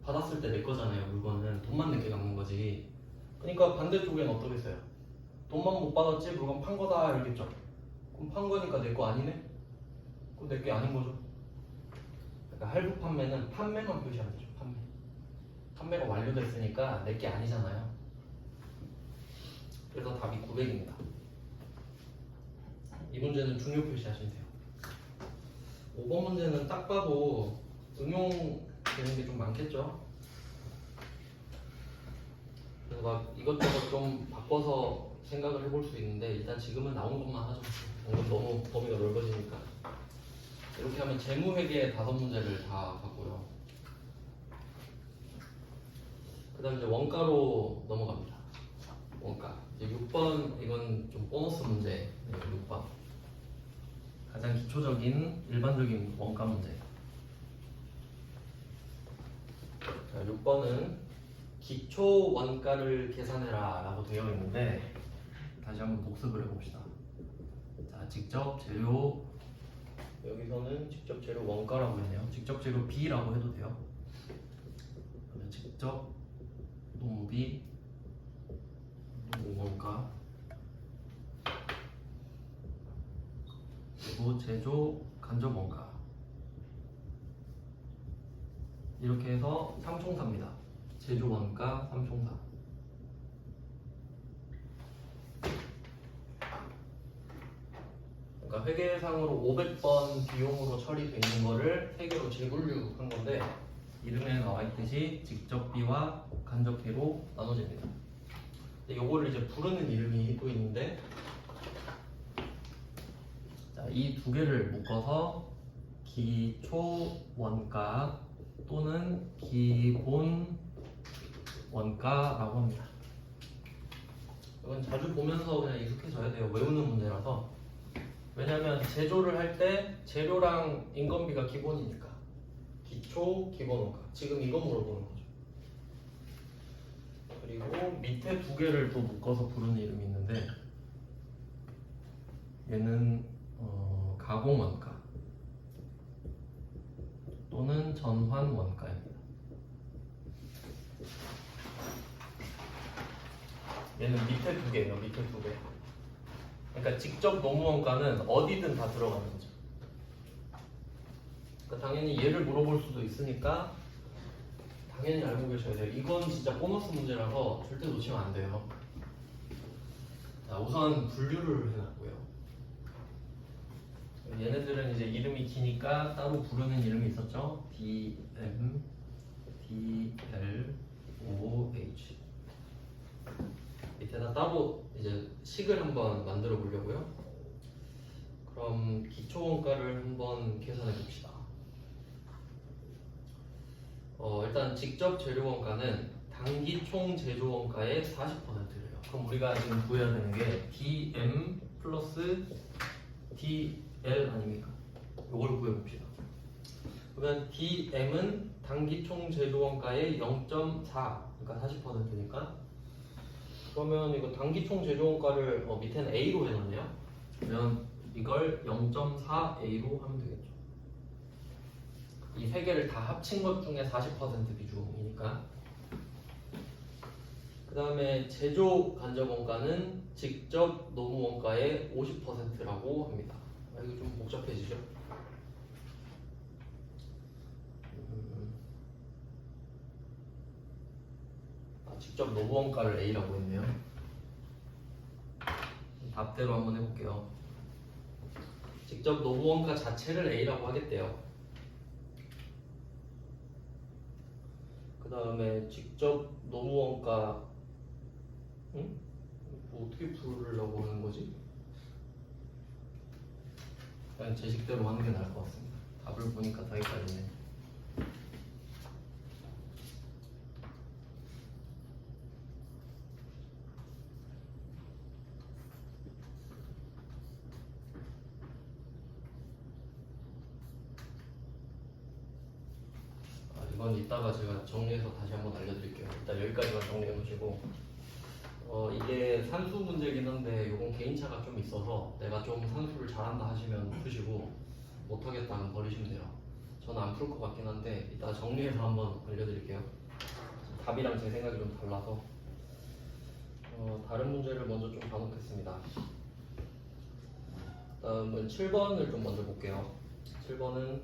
Speaker 1: 받았을 때 내 거잖아요. 물건은 돈만 늦게 갚는 거지. 그러니까 반대쪽엔 어떠겠어요? 돈만 못 받았지 물건 판 거다 이러겠죠. 그럼 판 거니까 내 거 아니네? 그럼 내 게 아닌 거죠. 그러니까 할부 판매는 판매만 표시하는 거죠. 판매가 완료됐으니까 내 게 아니잖아요. 그래서 답이 900입니다. 이 문제는 중요 표시하시면 돼요. 5번 문제는 딱 봐도 응용되는 게 좀 많겠죠. 그래서 막 이것저것 좀 바꿔서 생각을 해볼 수 있는데 일단 지금은 나온 것만 하죠. 이건 너무 범위가 넓어지니까. 이렇게 하면 재무회계 5문제를 다 봤고요. 그 다음 이제 원가로 넘어갑니다. 원가. 이제 6번 이건 좀 보너스 문제. 6번. 가장 기초적인 일반적인 원가 문제. 자, 6번은 기초 원가를 계산해라 라고 되어 있는데 다시 한번 복습을 해봅시다. 자, 직접 재료, 여기서는 직접 재료 원가라고 했네요. 직접 재료 B라고 해도 돼요. 직접 노무비 노무원가 그리고 제조 간접원가 이렇게 해서 3총사입니다. 제조원가 3총사. 그러니까 회계상으로 500번 비용으로 처리되어 있는 거를 3개로 재분류한 건데 이름에 나와 있듯이 직접비와 간접비로 나눠집니다. 요거를 이제 부르는 이름이 또 있는데 자, 이 두 개를 묶어서 기초 원가 또는 기본 원가라고 합니다. 이건 자주 보면서 그냥 익숙해져야 돼요. 외우는 문제라서. 왜냐하면 제조를 할 때 재료랑 인건비가 기본이니까 기초, 기본 원가. 지금 이거 물어보는 거죠. 그리고 밑에 두 개를 또 묶어서 부르는 이름이 있는데 얘는 가공 원가 또는 전환 원가입니다. 얘는 밑에 두 개예요. 밑에 두 개. 그러니까 직접 노무 원가는 어디든 다 들어가는 거죠. 그러니까 당연히 얘를 물어볼 수도 있으니까 당연히 알고 계셔야 돼요. 이건 진짜 보너스 문제라서 절대 놓치면 안 돼요. 자, 우선 분류를 해놨고요. 얘네들은 이제 이름이 기니까 따로 부르는 이름이 있었죠. DM, DL, OH. 밑에다 따로 이제 식을 한번 만들어 보려고요. 그럼 기초 원가를 한번 계산해 봅시다. 일단 직접 재료 원가는 단기 총 제조 원가의 40%래요. 그럼 우리가 지금 구해야 되는 게 DM 플러스 DL 아닙니까? 이걸 구해 봅시다. 그러면 DM은 단기 총 제조 원가의 0.4, 그러니까 40%니까. 그러면 이거 단기 총 제조 원가를 밑에는 A로 해놨네요. 그러면 이걸 0.4A로 하면 되겠죠. 이 세 개를 다 합친 것 중에 40% 비중이니까. 그 다음에 제조 간접 원가는 직접 노무 원가의 50%라고 합니다. 이거 좀 복잡해지죠? 직접 노무 원가를 A라고 했네요. 답대로 한번 해볼게요. 직접 노무 원가 자체를 A라고 하겠대요. 그 다음에 직접 노무 원가 뭐 어떻게 부르려고 하는 거지? 그냥 제 식대로 하는 게 나을 것 같습니다. 답을 보니까 다 헷갈리네. 이건 이따가 제가 정리해서 다시 한번 알려드릴게요. 일단 여기까지만 정리해 놓으시고 이게 산수 문제긴 한데 이건 개인차가 좀 있어서 내가 좀 산수를 잘한다 하시면 푸시고 못하겠다 하면 버리시면 돼요. 저는 안 풀 것 같긴 한데 이따 정리해서 한번 알려드릴게요. 답이랑 제 생각이 좀 달라서 다른 문제를 먼저 좀 봐놓겠습니다. 다음은 7번을 좀 먼저 볼게요. 7번은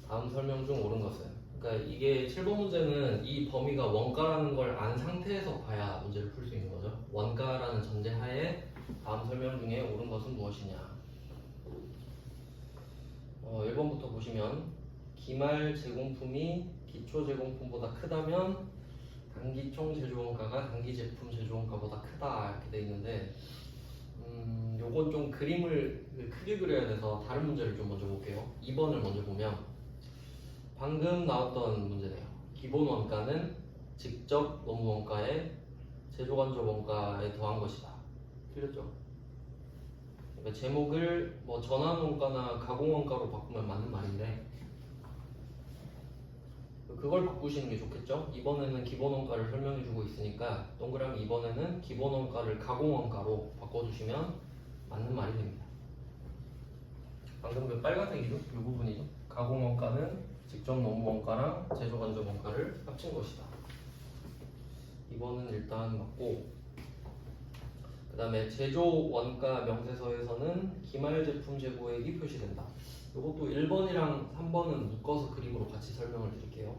Speaker 1: 다음 설명 중 옳은 것은, 그러니까 이게 7번 문제는 이 범위가 원가라는 걸 안 상태에서 봐야 문제를 풀 수 있는 거죠. 원가라는 전제하에 다음 설명 중에 옳은 것은 무엇이냐. 1번부터 보시면 기말 제공품이 기초 제공품보다 크다면 단기 총 제조원가가 단기 제품 제조원가보다 크다 이렇게 돼 있는데 요건 좀 그림을 크게 그려야 돼서 다른 문제를 좀 먼저 볼게요. 2번을 먼저 보면 방금 나왔던 문제네요. 기본 원가는 직접 노무 원가에 제조 간접 원가에 더한 것이다. 틀렸죠? 그러니까 제목을 뭐 전환 원가나 가공 원가로 바꾸면 맞는 말인데 그걸 바꾸시는 게 좋겠죠? 이번에는 기본 원가를 설명해 주고 있으니까 동그라미 이번에는 기본 원가를 가공 원가로 바꿔주시면 맞는 말이 됩니다. 방금 그 빨간색이죠? 이 부분이죠? 가공 원가는 직접 노무 원가랑 제조 간접 원가를 합친 것이다. 2번은 일단 맞고, 그 다음에 제조 원가 명세서에서는 기말 제품 재고액이 표시된다. 이것도 1번이랑 3번은 묶어서 그림으로 같이 설명을 드릴게요.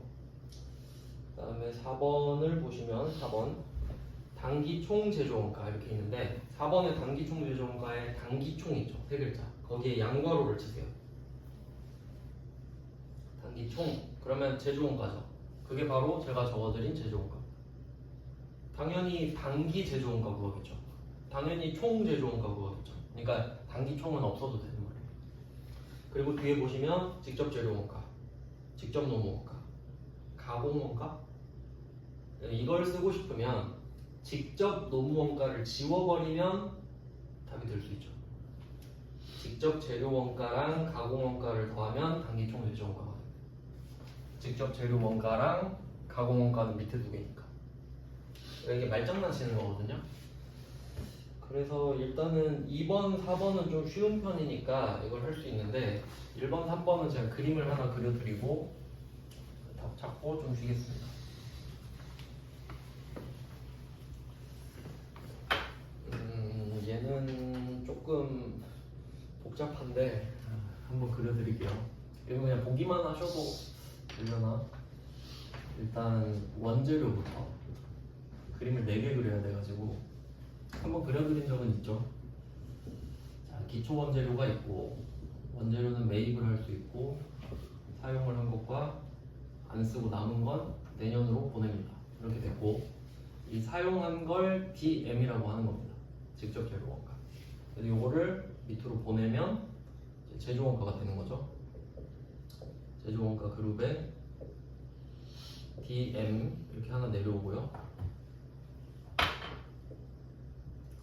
Speaker 1: 그 다음에 4번을 보시면 4번 단기 총 제조 원가 이렇게 있는데, 4번의 단기 총 제조 원가에 단기 총이죠. 세 글자. 거기에 양괄호를 치세요. 단기 총. 그러면 제조 원가죠. 그게 바로 제가 적어드린 제조 원가. 당연히 단기 제조 원가 구하겠죠. 당연히 총 제조 원가 구하겠죠. 그러니까 단기 총은 없어도 되는 말이에요. 그리고 뒤에 보시면 직접 재료 원가, 직접 노무 원가, 가공 원가. 이걸 쓰고 싶으면 직접 노무 원가를 지워버리면 답이 될 수 있죠. 직접 재료 원가랑 가공 원가를 더하면 단기 총 제조 원가가 됩니다. 직접 재료 원가랑 가공 원가는 밑에 두 개니까. 이게 말장난 치는 거거든요. 그래서 일단은 2번, 4번은 좀 쉬운 편이니까 이걸 할 수 있는데, 1번, 3번은 제가 그림을 하나 그려드리고 답 찾고 좀 쉬겠습니다. 얘는 조금 복잡한데 한번 그려드릴게요. 이거 그냥 보기만 하셔도 되려나? 일단 원재료부터 그림을 4개 그려야 돼가지고 한번 그려드린 적은 있죠. 자, 기초 원재료가 있고, 원재료는 매입을 할 수 있고, 사용을 한 것과 안 쓰고 남은 건 내년으로 보냅니다. 이렇게 됐고, 이 사용한 걸 DM이라고 하는 겁니다. 직접 재료 원가. 그래서 이거를 밑으로 보내면 제조 원가가 되는 거죠. 제조 원가 그룹에 DM 이렇게 하나 내려오고요.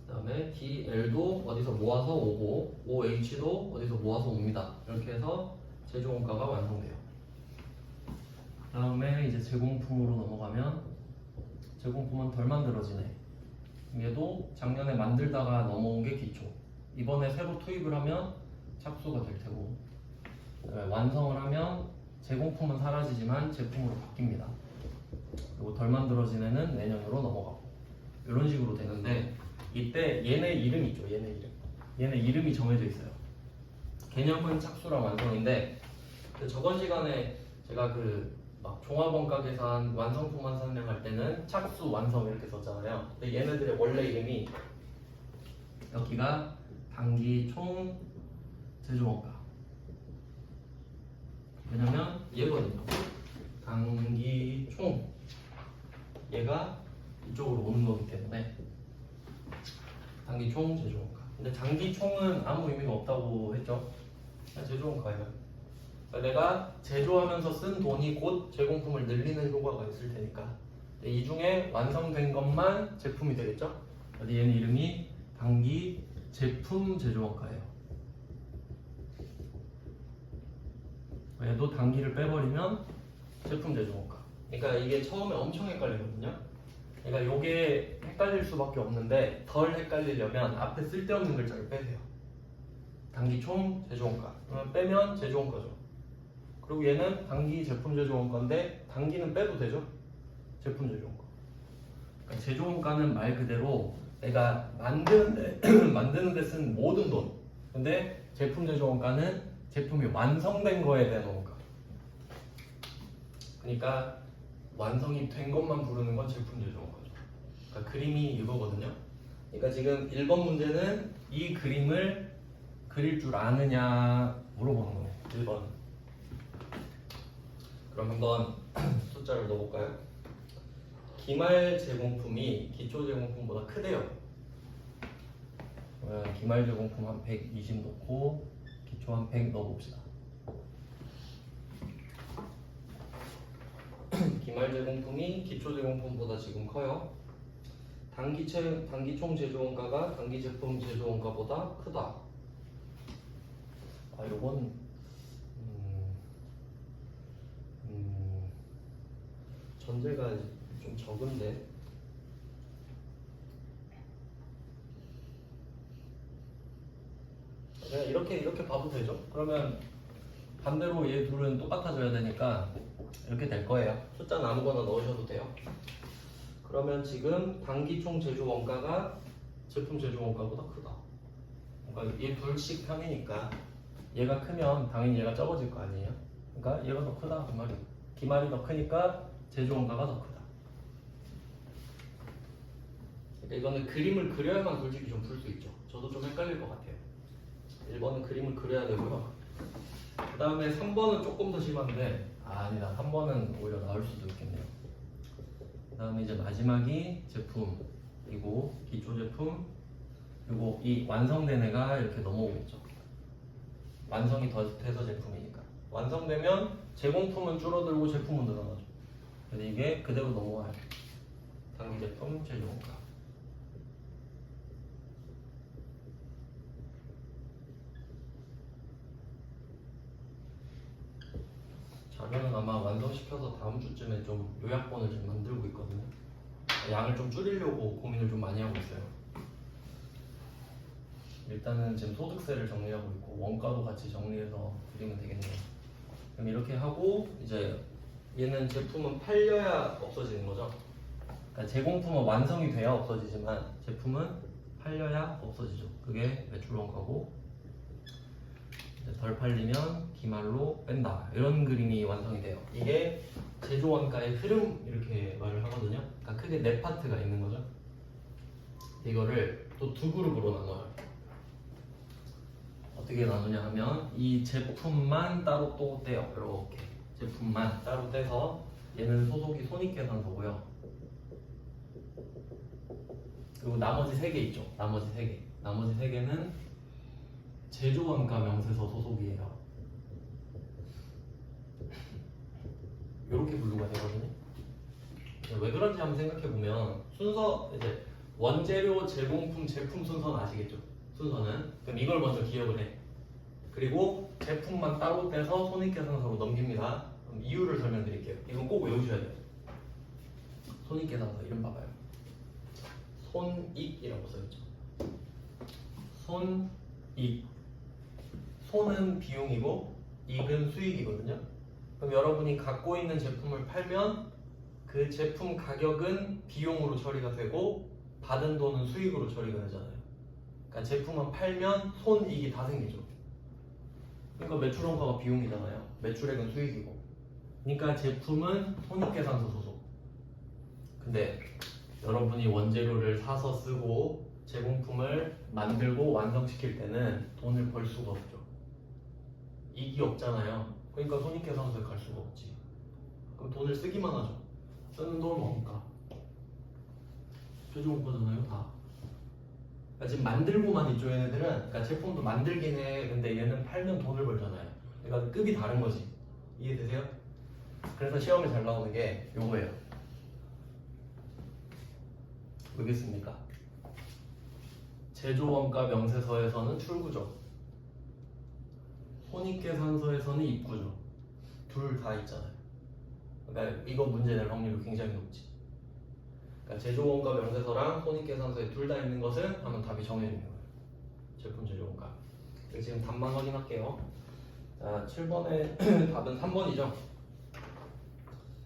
Speaker 1: 그 다음에 DL도 어디서 모아서 오고, OH도 어디서 모아서 옵니다. 이렇게 해서 제조 원가가 완성돼요. 그 다음에 이제 제공품으로 넘어가면, 제공품은 덜 만들어지네. 얘도 작년에 만들다가 넘어온 게 기초. 이번에 새로 투입을 하면 착수가 될 테고, 완성을 하면 제공품은 사라지지만 제품으로 바뀝니다. 그리고 덜 만들어진 애는 내년으로 넘어가고, 이런 식으로 되는데, 이때 얘네 이름이 있죠. 얘네 이름이 정해져 있어요. 개념은 착수랑 완성인데, 저번 시간에 제가 막 종합원가 계산 완성품만 설명할 때는 착수, 완성 이렇게 썼잖아요. 근데 얘네들의 원래 이름이, 여기가 단기 총 제조원가. 왜냐면 얘거든요. 단기 총. 얘가 이쪽으로 오는 거기 때문에 단기 총 제조원가. 근데 단기 총은 아무 의미가 없다고 했죠. 그냥 제조원가예요. 내가 제조하면서 쓴 돈이 곧 제공품을 늘리는 효과가 있을 테니까. 이 중에 완성된 것만 제품이 되겠죠? 그래서 얘는 이름이 단기 제품 제조원가예요. 얘도 단기를 빼버리면 제품 제조원가. 그러니까 이게 처음에 엄청 헷갈리거든요. 그러니까 이게 헷갈릴 수밖에 없는데, 덜 헷갈리려면 앞에 쓸데없는 글자를 빼세요. 단기 총 제조원가. 그러면 빼면 제조원가죠. 그리고 얘는 단기 제품 제조원가인데, 단기는 빼도 되죠? 제품 제조원가. 그러니까 제조원가는 말 그대로 내가 만드는데 쓴 모든 돈. 근데 제품 제조원가는 제품이 완성된 거에 대한 원가. 그러니까 완성이 된 것만 부르는 건 제품 제조원가죠. 그러니까 그림이 이거거든요. 그러니까 지금 1번 문제는 이 그림을 그릴 줄 아느냐 물어보는 거예요. 1번. 그럼 한번 숫자를 넣어볼까요? 기말 제공품이 기초 제공품보다 크대요. 그러면 기말 제공품 한 120 넣고 기초 한 100 넣어봅시다. 기말 제공품이 기초 제공품보다 지금 커요. 단기 총 제조원가가 단기 제품 제조원가보다 크다. 요건 전제가 좀 적은데, 그냥 이렇게 봐도 되죠? 그러면 반대로 얘 둘은 똑같아져야 되니까 이렇게 될 거예요. 숫자는 아무거나 넣으셔도 돼요. 그러면 지금 단기총 제조 원가가 제품 제조 원가보다 크다. 그러니까 얘 둘씩 편이니까 얘가 크면 당연히 얘가 적어질 거 아니에요? 그러니까 얘가 더 크다 그 말이에요. 기말이 더 크니까 제조 원가가 더 크다. 그러니까 이거는 그림을 그려야만 솔직히 좀 풀 수 있죠. 저도 좀 헷갈릴 것 같아요. 1번은 그림을 그려야 되고요. 그 다음에 3번은 조금 더 심한데 아니다. 3번은 오히려 나을 수도 있겠네요. 그 다음에 이제 마지막이 제품이고 기초 제품 그리고 이 완성된 애가 이렇게 넘어오겠죠. 완성이 더 돼서 제품이니까 완성되면 제공품은 줄어들고 제품은 늘어나죠. 근데 이게 그대로 넘어와요. 단기 제품 제조원가. 자료는 아마 완성시켜서 다음 주쯤에 좀 요약본을 좀 만들고 있거든요. 양을 좀 줄이려고 고민을 좀 많이 하고 있어요. 일단은 지금 소득세를 정리하고 있고 원가도 같이 정리해서 드리면 되겠네요. 그럼 이렇게 하고 이제 얘는 제품은 팔려야 없어지는 거죠. 그러니까 제공품은 완성이 돼야 없어지지만 제품은 팔려야 없어지죠. 그게 매출 원가고 덜 팔리면 기말로 뺀다. 이런 그림이 완성이 돼요. 이게 제조 원가의 흐름 이렇게 말을 하거든요. 그러니까 크게 네 파트가 있는 거죠. 이거를 또 두 그룹으로 나눠요. 어떻게 나누냐 하면 이 제품만 따로 또 떼요. 이렇게 제품만 따로 떼서 얘는 소속이 손익계산서고요. 그리고 나머지 세 개 있죠. 나머지 세 개. 나머지 세 개는 제조원가 명세서 소속이에요. 이렇게 분류가 되거든요. 왜 그런지 한번 생각해 보면 순서 이제 원재료, 제공품, 제품 순서는 아시겠죠? 순서는 그럼 이걸 먼저 기억을 해. 그리고 제품만 따로 떼서 손익계산서로 넘깁니다. 그럼 이유를 설명드릴게요. 이건 꼭 외우셔야 돼요. 손익계산서 이름 봐봐요. 손익이라고 써있죠. 손익. 손은 비용이고 이익은 수익이거든요. 그럼 여러분이 갖고 있는 제품을 팔면 그 제품 가격은 비용으로 처리가 되고 받은 돈은 수익으로 처리가 되잖아요. 그러니까 제품만 팔면 손익이 다 생기죠. 그러니까 매출원가가 비용이잖아요. 매출액은 수익이고. 그러니까 제품은 손익계산서 소속. 근데 여러분이 원재료를 사서 쓰고 제공품을 만들고 완성시킬 때는 돈을 벌 수가 없죠. 이익이 없잖아요. 그러니까 손익계산서에 갈 수가 없지. 그럼 돈을 쓰기만 하죠. 쓰는 돈은 뭡니까? 최종원가잖아요, 다. 그러니까 지금 만들고만 있죠, 얘네들은. 그러니까 제품도 만들긴 해. 근데 얘는 팔면 돈을 벌잖아요. 그러니까 급이 다른 거지. 이해되세요? 그래서 시험에 잘 나오는 게 요거예요. 왜겠습니까? 제조원가 명세서에서는 출구죠. 손익계산서에서는 입구죠. 둘 다 있잖아요. 그러니까 이거 문제 낼 확률이 굉장히 높지. 그러니까 제조원가 명세서랑 손익계산서에 둘 다 있는 것은 하면 답이 정해지는 거예요. 제품 제조원가. 지금 답만 확인할게요. 자, 7번의 답은 3번이죠.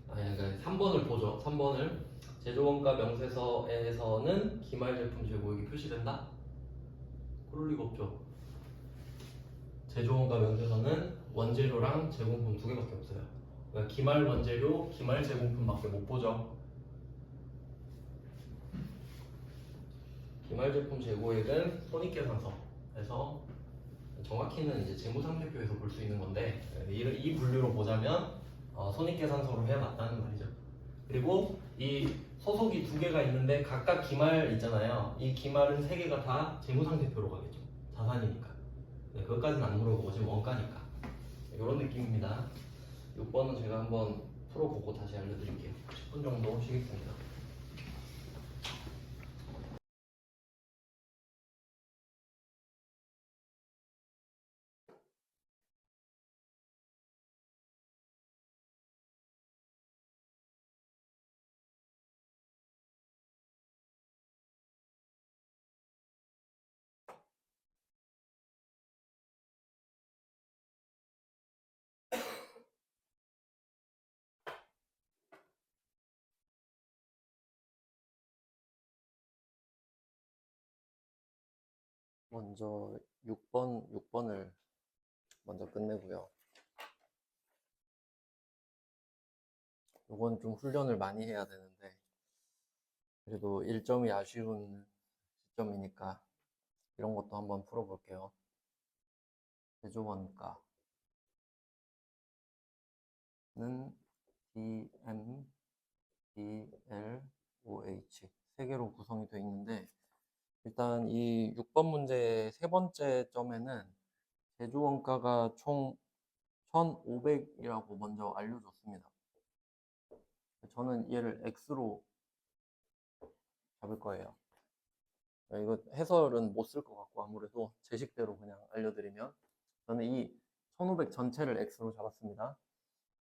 Speaker 1: 아니, 그러니까 3번을 보죠. 3번을 제조원가 명세서에서는 기말 제품 재고액이 표시된다? 그럴 리가 없죠. 제조원가 명세서는 원재료랑 제공품 두 개밖에 없어요. 그러니까 기말 원재료, 기말 제공품밖에 못 보죠. 기말 제품 재고액은 손익계산서에서 정확히는 이제 재무상태표에서 볼 수 있는 건데 이 분류로 보자면 손익계산서로 해야 맞다는 말이죠. 그리고 이 소속이 두 개가 있는데 각각 기말 있잖아요. 이 기말은 세 개가 다 재무상태표로 가겠죠. 자산이니까. 네, 그것까지는 안 물어보고 지금 원가니까. 이런 느낌입니다. 6번은 제가 한번 풀어보고 다시 알려드릴게요. 10분 정도 쉬겠습니다. 먼저 6번을 먼저 끝내고요. 이건 좀 훈련을 많이 해야 되는데 그래도 1점이 아쉬운 시점이니까 이런 것도 한번 풀어볼게요. 제조원가는 DM, DL, OH 세 개로 구성이 되어 있는데 일단 이 6번 문제의 세 번째 점에는 제조원가가 총 1,500이라고 먼저 알려줬습니다. 저는 얘를 X로 잡을 거예요. 이거 해설은 못 쓸 것 같고 아무래도 제 식대로 그냥 알려드리면 저는 이 1,500 전체를 X로 잡았습니다.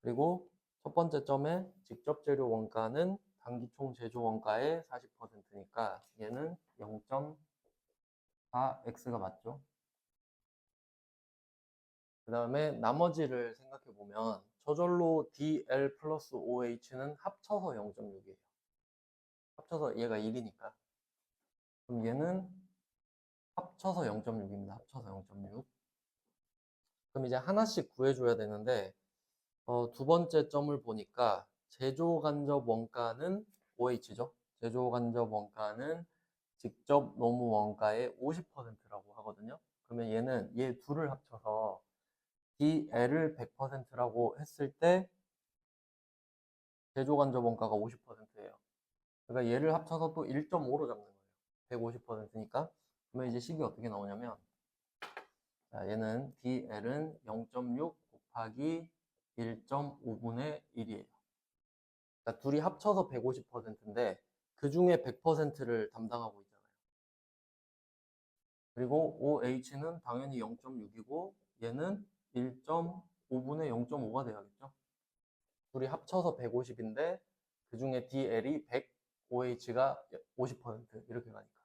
Speaker 1: 그리고 첫 번째 점에 직접 재료 원가는 단기총 제조 원가의 40%니까 얘는 0.4X가 맞죠? 그 다음에 나머지를 생각해 보면 저절로 DL 플러스 OH는 합쳐서 0.6이에요. 합쳐서 얘가 1이니까. 그럼 얘는 합쳐서 0.6입니다. 합쳐서 0.6. 그럼 이제 하나씩 구해줘야 되는데 두 번째 점을 보니까 제조 간접 원가는 OH죠. 제조 간접 원가는 직접 노무 원가의 50%라고 하거든요. 그러면 얘는 얘 둘을 합쳐서 DL을 100%라고 했을 때 제조 간접 원가가 50%예요. 그러니까 얘를 합쳐서 또 1.5로 잡는 거예요. 150%니까. 그러면 이제 식이 어떻게 나오냐면 자, 얘는 DL은 0.6 곱하기 1.5분의 1이에요. 그러니까 둘이 합쳐서 150%인데 그 중에 100%를 담당하고 있잖아요. 그리고 OH는 당연히 0.6이고 얘는 1.5분의 0.5가 돼야겠죠. 둘이 합쳐서 150인데 그 중에 DL이 100, OH가 50% 이렇게 가니까.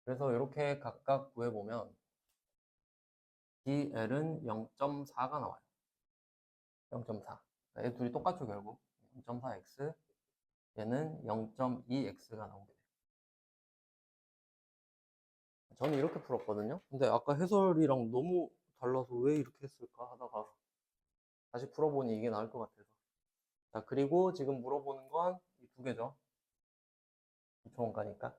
Speaker 1: 그래서 이렇게 각각 구해보면 DL은 0.4가 나와요. 0.4. 얘 둘이 똑같죠 결국. 0.4x 얘는 0.2x가 나오게 돼요. 저는 이렇게 풀었거든요. 근데 아까 해설이랑 너무 달라서 왜 이렇게 했을까 하다가 다시 풀어보니 이게 나을 것 같아서. 자, 그리고 지금 물어보는 건 이 두 개죠. 기초원가니까.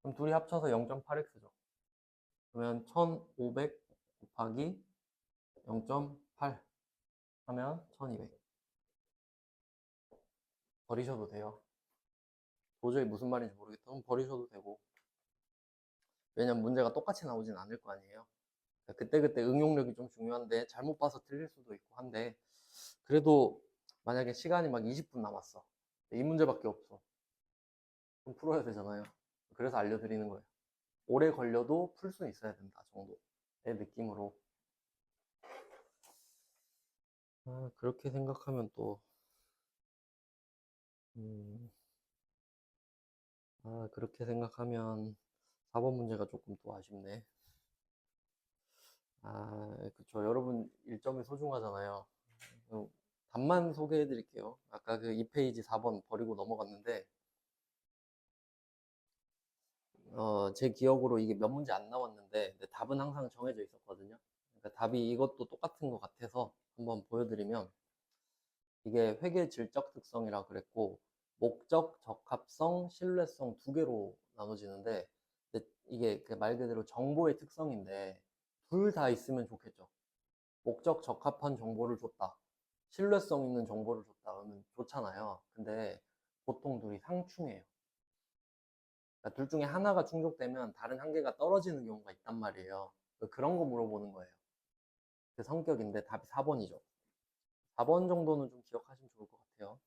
Speaker 1: 그럼 둘이 합쳐서 0.8x죠. 그러면 1500 곱하기 0.8 하면 1200. 버리셔도 돼요. 도저히 무슨 말인지 모르겠다면 버리셔도 되고. 왜냐면 문제가 똑같이 나오진 않을 거 아니에요. 그때그때 응용력이 좀 중요한데 잘못 봐서 틀릴 수도 있고 한데 그래도 만약에 시간이 막 20분 남았어. 이 문제밖에 없어. 좀 풀어야 되잖아요. 그래서 알려드리는 거예요. 오래 걸려도 풀 수 있어야 된다 정도의 느낌으로. 그렇게 생각하면 또 그렇게 생각하면 4번 문제가 조금 또 아쉽네. 그쵸. 여러분 1점이 소중하잖아요. 답만 소개해 드릴게요. 아까 그 2페이지 4번 버리고 넘어갔는데 제 기억으로 이게 몇 문제 안 나왔는데 답은 항상 정해져 있었거든요. 그러니까 답이 이것도 똑같은 것 같아서 한번 보여드리면 이게 회계 질적 특성이라 그랬고 목적, 적합성, 신뢰성 두 개로 나눠지는데 이게 말 그대로 정보의 특성인데 둘 다 있으면 좋겠죠. 목적 적합한 정보를 줬다. 신뢰성 있는 정보를 줬다. 그러면 좋잖아요. 근데 보통 둘이 상충해요. 그러니까 둘 중에 하나가 충족되면 다른 한 개가 떨어지는 경우가 있단 말이에요. 그런 거 물어보는 거예요. 그 성격인데 답이 4번이죠. 4번 정도는 좀 기억하시면 좋을 것 같아요.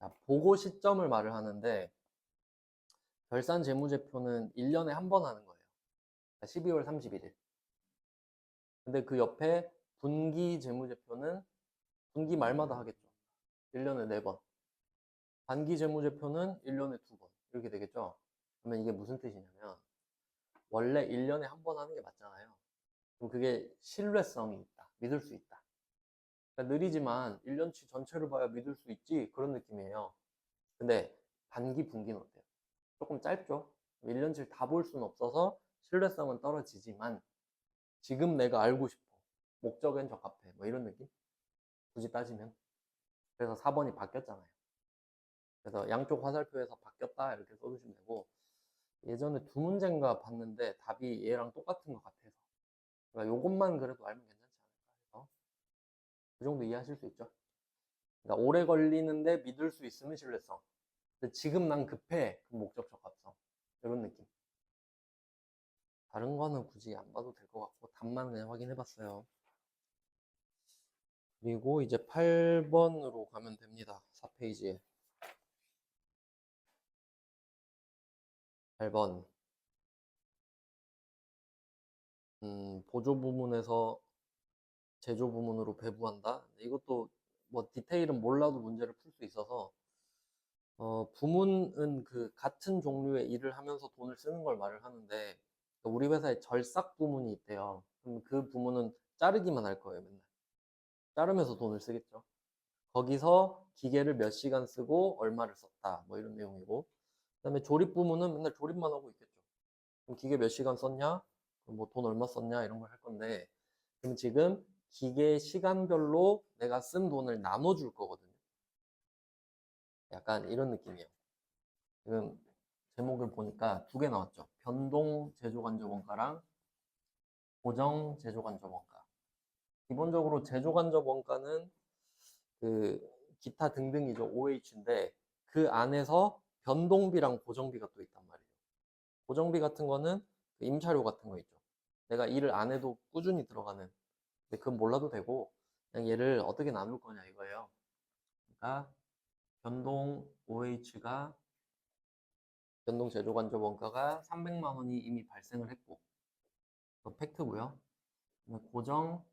Speaker 1: 자, 보고 시점을 말을 하는데 결산 재무제표는 1년에 한 번 하는 거예요. 12월 31일. 근데 그 옆에 분기 재무제표는 분기 말마다 하겠죠. 1년에 4번. 반기 재무제표는 1년에 2번. 이렇게 되겠죠. 그러면 이게 무슨 뜻이냐면 원래 1년에 한 번 하는 게 맞잖아요. 그럼 그게 신뢰성이 있다. 믿을 수 있다. 그러니까 느리지만 1년치 전체를 봐야 믿을 수 있지. 그런 느낌이에요. 근데 반기, 분기는 어때요? 조금 짧죠? 1년치를 다 볼 수는 없어서 신뢰성은 떨어지지만 지금 내가 알고 싶어. 목적엔 적합해. 뭐 이런 느낌? 굳이 따지면. 그래서 4번이 바뀌었잖아요. 그래서 양쪽 화살표에서 바뀌었다 이렇게 써주시면 되고, 예전에 두 문제인가 봤는데 답이 얘랑 똑같은 것 같아서, 그러니까 요것만 그래도 알면 괜찮지 않을까 해서 그 정도 이해하실 수 있죠. 그러니까 오래 걸리는데 믿을 수 있으면 신뢰성, 근데 지금 난 급해, 그 목적 적합성, 이런 느낌. 다른 거는 굳이 안 봐도 될 것 같고 답만 그냥 확인해 봤어요. 그리고 이제 8번으로 가면 됩니다. 4페이지에 8번 보조 부문에서 제조 부문으로 배부한다. 이것도 뭐 디테일은 몰라도 문제를 풀 수 있어서, 부문은 그 같은 종류의 일을 하면서 돈을 쓰는 걸 말을 하는데, 우리 회사에 절삭 부문이 있대요. 그럼 그 부문은 자르기만 할 거예요, 맨날. 자르면서 돈을 쓰겠죠. 거기서 기계를 몇 시간 쓰고 얼마를 썼다, 뭐 이런 내용이고, 그다음에 조립 부문은 맨날 조립만 하고 있겠죠. 그럼 기계 몇 시간 썼냐? 뭐 돈 얼마 썼냐? 이런 걸 할 건데, 그럼 지금 기계 시간별로 내가 쓴 돈을 나눠줄 거거든요. 약간 이런 느낌이에요. 지금 제목을 보니까 두 개 나왔죠. 변동 제조간접 원가랑 고정 제조간접 원가. 기본적으로 제조간접 원가는 그 기타 등등이죠. OH인데 그 안에서 변동비랑 고정비가 또 있단 말이에요. 고정비 같은 거는 그 임차료 같은 거 있죠. 내가 일을 안 해도 꾸준히 들어가는. 근데 그건 몰라도 되고, 그냥 얘를 어떻게 나눌 거냐 이거예요. 그러니까 변동 OH가, 변동 제조간접 원가가 300만 원이 이미 발생을 했고, 그 팩트고요. 고정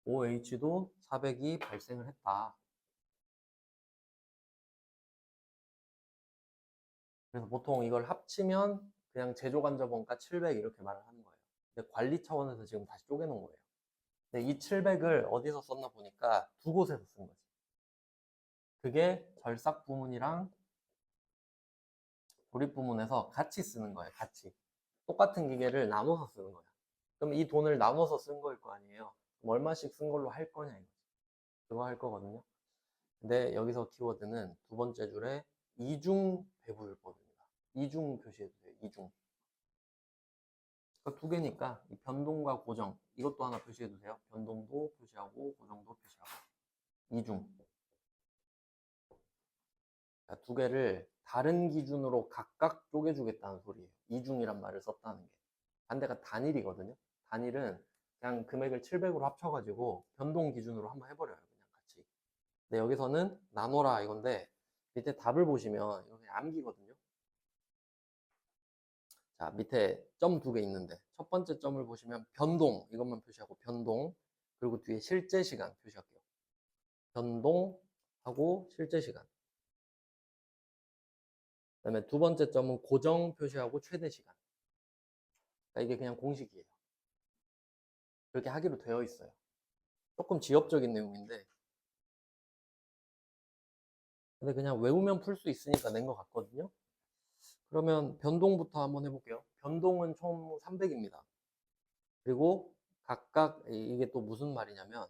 Speaker 1: OH도 400이 발생을 했다. 그래서 보통 이걸 합치면 그냥 제조간접 원가 700 이렇게 말을 하는 거예요. 근데 관리 차원에서 지금 다시 쪼개놓은 거예요. 근데 이 700을 어디서 썼나 보니까 두 곳에서 쓴 거지. 그게 절삭 부문이랑 조립 부문에서 같이 쓰는 거예요. 같이. 똑같은 기계를 나눠서 쓰는 거야. 그럼 이 돈을 나눠서 쓴 거일 거 아니에요. 그럼 얼마씩 쓴 걸로 할 거냐 이거지. 그거 할 거거든요. 근데 여기서 키워드는 두 번째 줄에 이중 배분율법입니다. 이중 표시해주세요. 이중. 그러니까 두 개니까 이 변동과 고정 이것도 하나 표시해주세요. 변동도 표시하고 고정도 표시하고. 이중. 그러니까 두 개를 다른 기준으로 각각 쪼개주겠다는 소리예요. 이중이란 말을 썼다는 게. 반대가 단일이거든요. 단일은 그냥 금액을 700으로 합쳐가지고 변동 기준으로 한번 해버려요. 그냥 같이. 근데 여기서는 나눠라 이건데, 밑에 답을 보시면 이거 그냥 암기거든요. 자, 밑에 점 두 개 있는데 첫 번째 점을 보시면 변동 이것만 표시하고 변동, 그리고 뒤에 실제 시간 표시할게요. 변동하고 실제 시간. 그다음에 두 번째 점은 고정 표시하고 최대 시간. 그러니까 이게 그냥 공식이에요. 그렇게 하기로 되어 있어요. 조금 지엽적인 내용인데, 근데 그냥 외우면 풀 수 있으니까 낸 것 같거든요. 그러면 변동부터 한번 해볼게요. 변동은 총 300입니다. 그리고 각각 이게 또 무슨 말이냐면,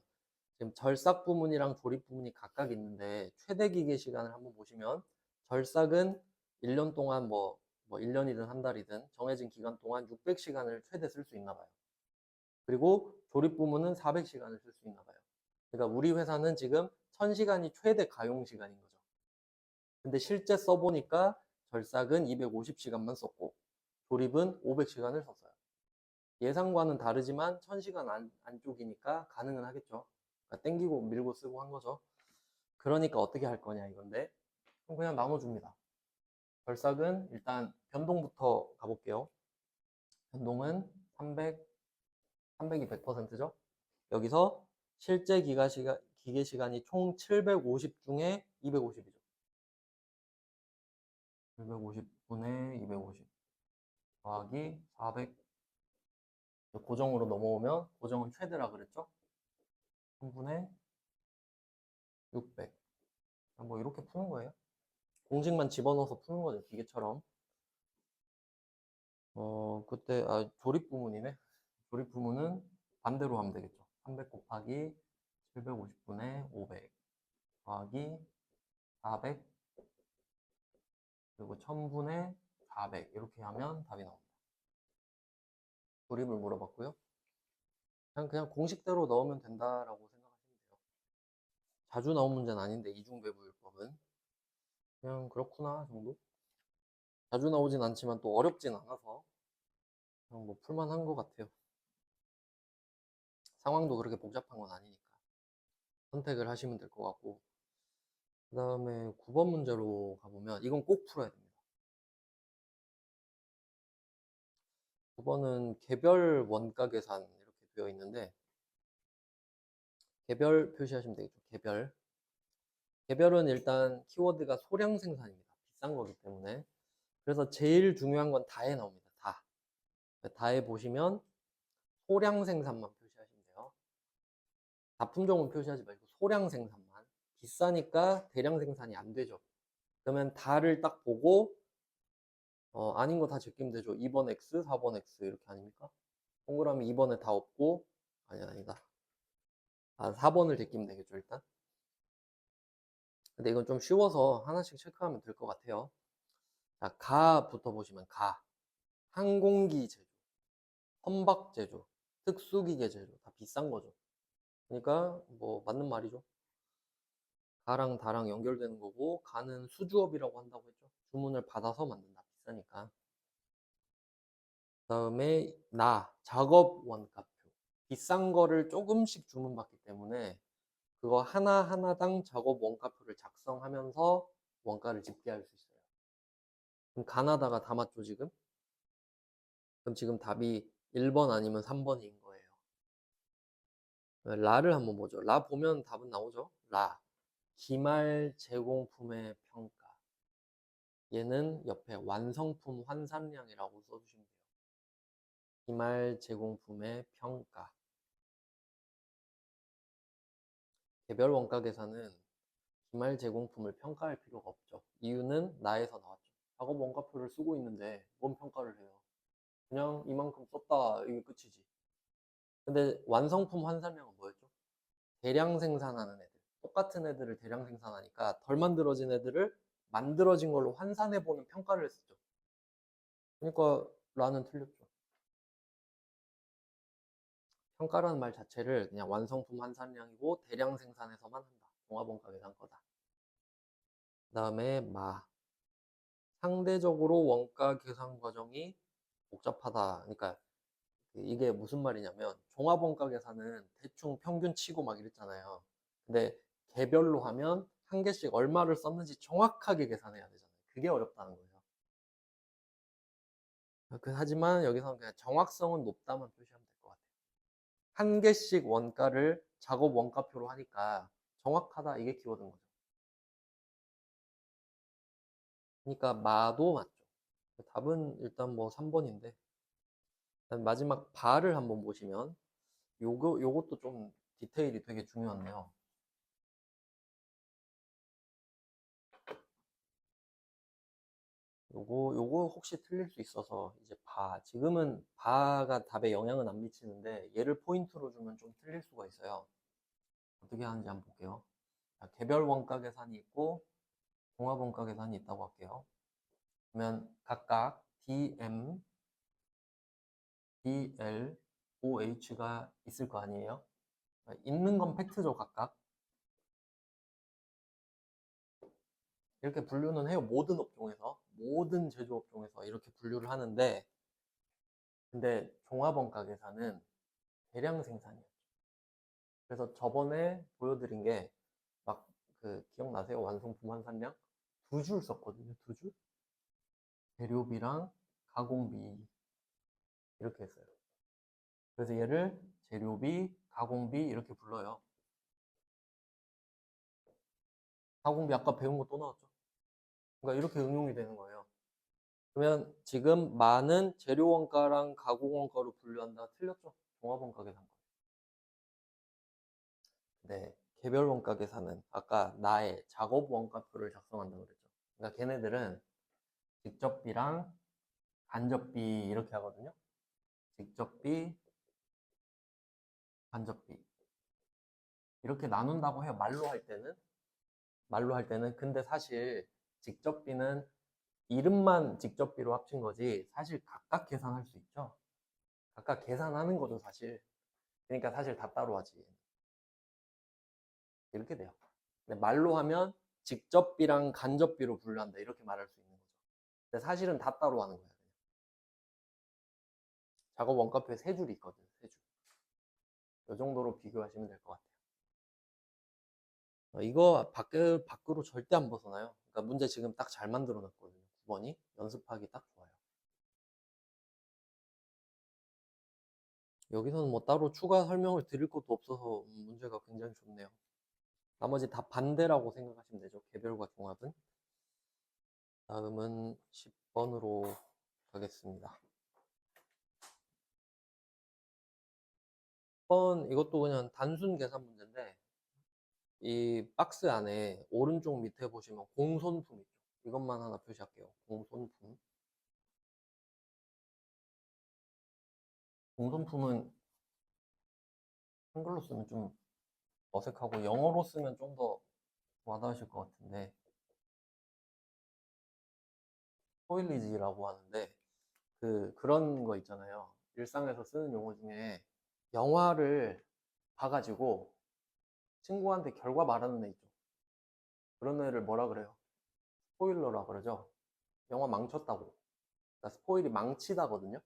Speaker 1: 지금 절삭 부문이랑 조립 부문이 각각 있는데 최대 기계 시간을 한번 보시면, 절삭은 1년 동안 뭐 1년이든 한 달이든 정해진 기간 동안 600시간을 최대 쓸 수 있나 봐요. 그리고 조립 부문은 400시간을 쓸 수 있나 봐요. 그러니까 우리 회사는 지금 1000시간이 최대 가용 시간인 거죠. 근데 실제 써보니까 절삭은 250시간만 썼고 조립은 500시간을 썼어요. 예상과는 다르지만 1000시간 안쪽이니까 가능은 하겠죠. 그러니까 땡기고 밀고 쓰고 한 거죠. 그러니까 어떻게 할 거냐 이건데, 그럼 그냥 나눠줍니다. 절삭은 일단 변동부터 가볼게요. 변동은 300, 300이 100%죠. 여기서 실제 기계 시간이 총 750 중에 250이죠. 750분의 250 더하기 400. 고정으로 넘어오면 고정은 최대라 그랬죠? 3분의 600. 뭐 이렇게 푸는 거예요. 공식만 집어넣어서 푸는 거죠. 기계처럼. 그때 조립 부문이네. 조립 부문은 반대로 하면 되겠죠. 300 곱하기 750분의 500 더하기 400 그리고 1000분의 400 이렇게 하면 답이 나옵니다. 조립을 물어봤고요. 그냥 공식대로 넣으면 된다라고 생각하시면 돼요. 자주 나온 문제는 아닌데 이중배분율법은 그냥 그렇구나 정도? 자주 나오진 않지만 또 어렵진 않아서 그냥 뭐 풀만한 것 같아요. 상황도 그렇게 복잡한 건 아니니까 선택을 하시면 될 것 같고, 그 다음에 9번 문제로 가보면 이건 꼭 풀어야 됩니다. 9번은 개별 원가 계산 이렇게 되어 있는데 개별 표시하시면 되겠죠. 개별은 일단 키워드가 소량 생산입니다. 비싼 거기 때문에. 그래서 제일 중요한 건 다에 나옵니다. 다에 보시면 소량 생산만 표시하시면 돼요. 다품종은 표시하지 말고 소량 생산만. 비싸니까 대량 생산이 안 되죠. 그러면 다를 딱 보고 아닌 거 다 제끼면 되죠. 2번 X, 4번 X 이렇게 아닙니까? 동그라미 2번에 다 없고 아니다. 4번을 제끼면 되겠죠 일단. 근데 이건 좀 쉬워서 하나씩 체크하면 될 것 같아요. 자, 가부터 보시면 항공기 제조, 선박 제조, 특수기계 제조 다 비싼 거죠. 그러니까 뭐 맞는 말이죠. 가랑 다랑 연결되는 거고 가는 수주업이라고 한다고 했죠. 주문을 받아서 만든다. 비싸니까. 그다음에 작업 원가표. 비싼 거를 조금씩 주문받기 때문에 그거 하나하나당 작업 원가표를 작성하면서 원가를 집계할 수 있어요. 그럼 가나다가 다 맞죠, 지금? 그럼 지금 답이 1번 아니면 3번인 거예요. 라를 한번 보죠. 라 보면 답은 나오죠. 기말 제공품의 평가. 얘는 옆에 완성품 환산량이라고 써주시면 돼요. 기말 제공품의 평가. 개별 원가 계산은 기말 제공품을 평가할 필요가 없죠. 이유는 나에서 나왔죠. 작업 원가표를 쓰고 있는데 뭔 평가를 해요. 그냥 이만큼 썼다 이게 끝이지. 근데 완성품 환산량은 뭐였죠? 대량 생산하는 애들. 똑같은 애들을 대량 생산하니까 덜 만들어진 애들을 만들어진 걸로 환산해보는 평가를 했었죠. 그러니까 라는 틀렸죠. 평가라는 말 자체를 그냥 완성품 환산량이고 대량 생산에서만 한다. 종합원가 계산 거다. 그 다음에 상대적으로 원가 계산 과정이 복잡하다. 그러니까 이게 무슨 말이냐면 종합원가 계산은 대충 평균 치고 막 이랬잖아요. 근데 개별로 하면 한 개씩 얼마를 썼는지 정확하게 계산해야 되잖아요. 그게 어렵다는 거예요. 하지만 여기서는 그냥 정확성은 높다만 표시하면 될 것 같아요. 한 개씩 원가를 작업 원가표로 하니까 정확하다 이게 키워드인 거죠. 그러니까 마도 맞죠. 답은 일단 뭐 3번인데 마지막 바를 한번 보시면 요것도 좀 디테일이 되게 중요한데요. 요거 혹시 틀릴 수 있어서 이제 지금은 바가 답에 영향은 안 미치는데 얘를 포인트로 주면 좀 틀릴 수가 있어요. 어떻게 하는지 한번 볼게요. 자, 개별 원가 계산이 있고 종합 원가 계산이 있다고 할게요. 그러면 각각 DM, DL, OH가 있을 거 아니에요? 있는 건 팩트죠, 각각. 이렇게 분류는 해요. 모든 업종에서, 모든 제조업종에서 이렇게 분류를 하는데, 근데 종합원가 계산은 대량 생산이에요. 그래서 저번에 보여드린 게 막 기억나세요? 완성품 환산량? 2줄 썼거든요. 2줄? 재료비랑 가공비 이렇게 했어요. 그래서 얘를 재료비, 가공비 이렇게 불러요. 가공비 아까 배운 거 또 나왔죠? 그러니까 이렇게 응용이 되는 거예요. 그러면 지금 많은 재료 원가랑 가공 원가로 분류한다. 틀렸죠? 종합 원가 계산. 네, 개별 원가 계산은 아까 나의 작업 원가표를 작성한다고 그랬죠. 그러니까 걔네들은 직접비랑
Speaker 2: 간접비 이렇게 하거든요. 직접비, 간접비 이렇게 나눈다고 해요. 말로 할 때는. 근데 사실 직접비는 이름만 직접비로 합친 거지 사실 각각 계산할 수 있죠. 각각 계산하는 거죠, 사실. 그러니까 사실 다 따로 하지. 이렇게 돼요. 근데 말로 하면 직접비랑 간접비로 분류한다 이렇게 말할 수 있는 거죠. 근데 사실은 다 따로 하는 거예요. 작업 원가표에 세 줄이 있거든요. 세 줄. 이 정도로 비교하시면 될 것 같아요. 이거 밖으로 절대 안 벗어나요. 그러니까 문제 지금 딱 잘 만들어 놨거든요. 9번이 연습하기 딱 좋아요. 여기서는 뭐 따로 추가 설명을 드릴 것도 없어서 문제가 굉장히 좋네요. 나머지 다 반대라고 생각하시면 되죠. 개별과 종합은. 다음은 10번으로 가겠습니다. 10번 이것도 그냥 단순 계산 문제인데 이 박스 안에 오른쪽 밑에 보시면 공손품 있죠. 이것만 하나 표시할게요. 공손품. 공손품은 한글로 쓰면 좀 어색하고 영어로 쓰면 좀 더 와닿으실 것 같은데 스포일리지라고 하는데 그런 거 있잖아요. 일상에서 쓰는 용어 중에 영화를 봐가지고 친구한테 결과 말하는 애 있죠. 그런 애를 뭐라 그래요? 스포일러라 그러죠. 영화 망쳤다고. 그러니까 스포일이 망치다거든요.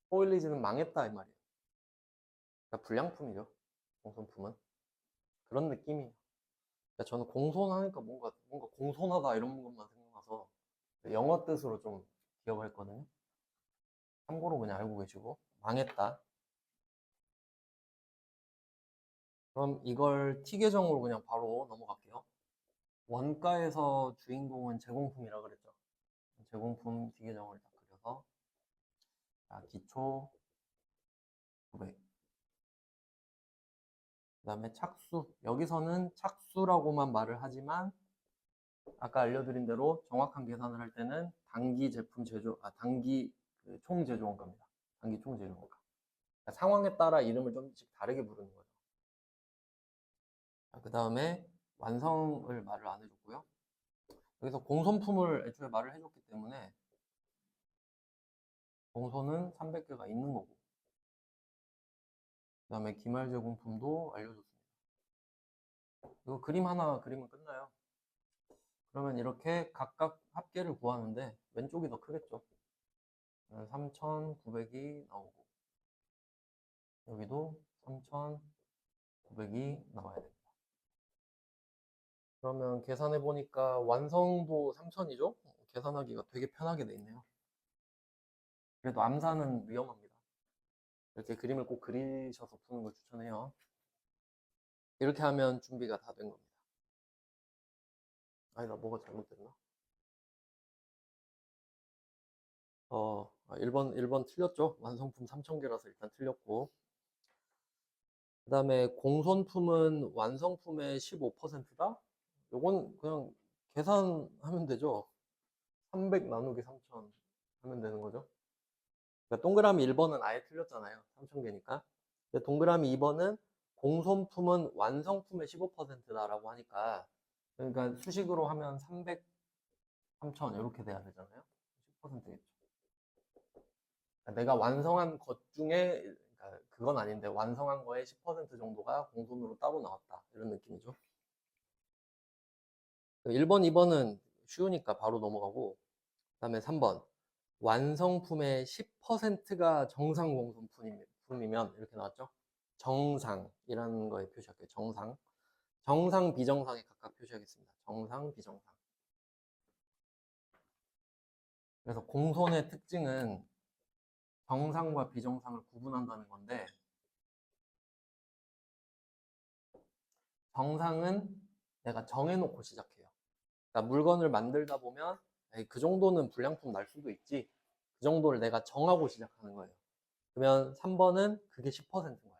Speaker 2: 스포일리지는 망했다 이 말이에요. 그러니까 불량품이죠. 공손품은 그런 느낌이에요. 그러니까 저는 공손하니까 뭔가 공손하다 이런 것만 생각나서 영어 뜻으로 좀 기억을 했거든요. 참고로 그냥 알고 계시고 망했다. 그럼 이걸 T 계정으로 그냥 바로 넘어갈게요. 원가에서 주인공은 제공품이라 그랬죠. 제공품 T 계정을 딱 그려서 자, 기초 900. 그 다음에 착수. 여기서는 착수라고만 말을 하지만 아까 알려드린 대로 정확한 계산을 할 때는 단기 제품 단기 총 제조원가입니다. 단기 총 제조원가. 그러니까 상황에 따라 이름을 좀씩 다르게 부르는 거죠. 그 다음에 완성을 말을 안 해줬고요. 여기서 공손품을 애초에 말을 해줬기 때문에 공손은 300개가 있는 거고 그 다음에 기말 제공품도 알려줬습니다. 이거 그림 하나 그리면 끝나요. 그러면 이렇게 각각 합계를 구하는데 왼쪽이 더 크겠죠. 3,900이 나오고 여기도 3,900이 나와야 됩니다. 그러면 계산해 보니까 완성도 3,000이죠? 계산하기가 되게 편하게 돼 있네요. 그래도 암산은 위험합니다. 이렇게 그림을 꼭 그리셔서 푸는 걸 추천해요. 이렇게 하면 준비가 다 된 겁니다. 아니, 나 뭐가 잘못됐나? 1번 틀렸죠? 완성품 3,000개라서 일단 틀렸고. 그 다음에 공손품은 완성품의 15%다? 요건 그냥 계산하면 되죠. 300 나누기 3,000 하면 되는 거죠. 그러니까 동그라미 1번은 아예 틀렸잖아요. 3,000개니까. 근데 동그라미 2번은 공손품은 완성품의 15%다라고 하니까 그러니까 수식으로 하면 300, 3,000 이렇게 돼야 되잖아요. 10%겠죠. 그러니까 내가 완성한 것 중에 그러니까 그건 아닌데 완성한 거의 10% 정도가 공손으로 따로 나왔다. 이런 느낌이죠. 1번, 2번은 쉬우니까 바로 넘어가고 그 다음에 3번 완성품의 10%가 정상 공손품이면 이렇게 나왔죠. 정상이라는 거에 표시할게요. 정상. 정상, 비정상에 각각 표시하겠습니다. 정상, 비정상. 그래서 공손의 특징은 정상과 비정상을 구분한다는 건데 정상은 내가 정해놓고 시작해요. 그러니까 물건을 만들다 보면 에이, 그 정도는 불량품 날 수도 있지. 그 정도를 내가 정하고 시작하는 거예요. 그러면 3번은 그게 10%인 거야.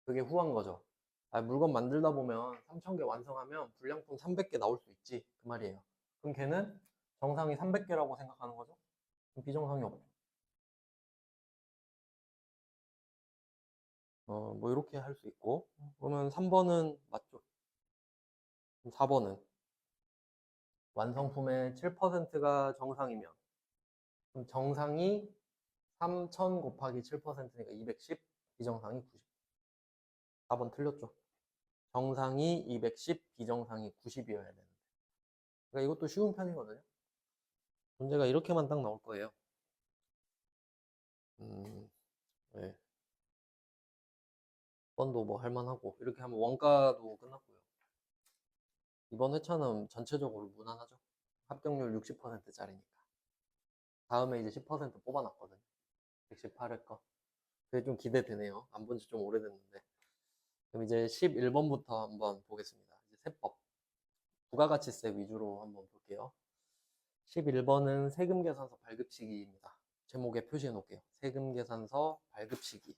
Speaker 2: 그게 후한 거죠. 물건 만들다 보면 3,000개 완성하면 불량품 300개 나올 수 있지. 그 말이에요. 그럼 걔는 정상이 300개라고 생각하는 거죠. 비정상이 없죠. 뭐 이렇게 할 수 있고, 그러면 3번은 맞죠? 4번은 완성품의 7%가 정상이면, 그럼 정상이 3000 곱하기 7%니까 210, 비정상이 90. 4번 틀렸죠? 정상이 210, 비정상이 90이어야 되는데. 그러니까 이것도 쉬운 편이거든요. 문제가 이렇게만 딱 나올 거예요. 네. 번도 뭐 할만하고, 이렇게 하면 원가도 끝났고요. 이번 회차는 전체적으로 무난하죠. 합격률 60%짜리니까. 다음에 이제 10% 뽑아놨거든요. 118회 거. 그게 좀 기대되네요. 안 본 지 좀 오래됐는데. 그럼 이제 11번부터 한번 보겠습니다. 이제 세법. 부가가치세 위주로 한번 볼게요. 11번은 세금계산서 발급시기입니다. 제목에 표시해 놓을게요. 세금계산서 발급시기.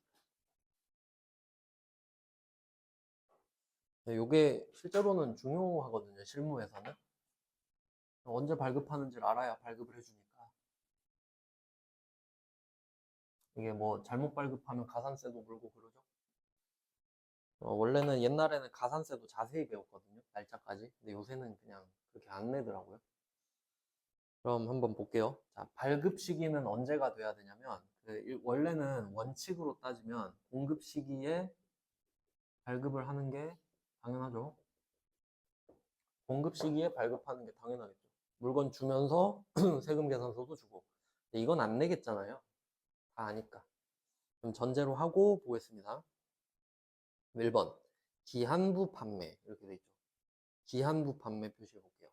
Speaker 2: 네, 요게 실제로는 중요하거든요. 실무에서는. 언제 발급하는지를 알아야 발급을 해주니까. 이게 뭐 잘못 발급하면 가산세도 물고 그러죠. 원래는 옛날에는 가산세도 자세히 배웠거든요. 날짜까지. 근데 요새는 그냥 그렇게 안 내더라고요. 그럼 한번 볼게요. 자, 발급 시기는 언제가 돼야 되냐면, 원래는 원칙으로 따지면 공급 시기에 발급을 하는 게 당연하죠. 공급 시기에 발급하는 게 당연하겠죠. 물건 주면서 세금 계산서도 주고. 근데 이건 안 내겠잖아요. 다 아니까. 그럼 전제로 하고 보겠습니다. 1번. 기한부 판매. 이렇게 돼 있죠. 기한부 판매 표시해 볼게요.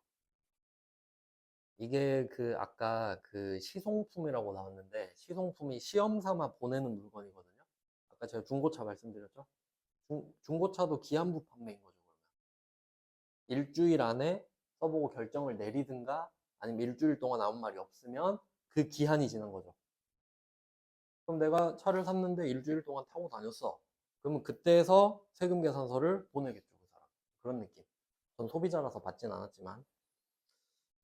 Speaker 2: 이게 아까 시송품이라고 나왔는데, 시송품이 시험 삼아 보내는 물건이거든요. 아까 제가 중고차 말씀드렸죠. 중고차도 기한부 판매인 거죠, 그러면. 일주일 안에 써보고 결정을 내리든가, 아니면 일주일 동안 아무 말이 없으면 그 기한이 지난 거죠. 그럼 내가 차를 샀는데 일주일 동안 타고 다녔어. 그러면 그때에서 세금 계산서를 보내겠죠, 그 사람. 그런 느낌. 전 소비자라서 받진 않았지만.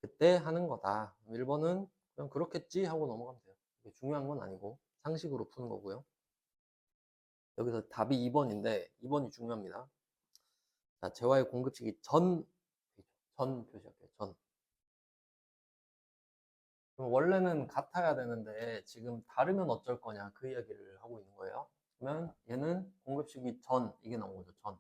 Speaker 2: 그때 하는 거다. 1번은 그냥 그렇겠지 하고 넘어가면 돼요. 이게 중요한 건 아니고 상식으로 푸는 거고요. 여기서 답이 2번인데 2번이 중요합니다. 자, 재화의 공급시기 전 표시할게요. 전. 그럼 원래는 같아야 되는데 지금 다르면 어쩔 거냐 그 이야기를 하고 있는 거예요. 그러면 얘는 공급시기 전 이게 나온 거죠. 전.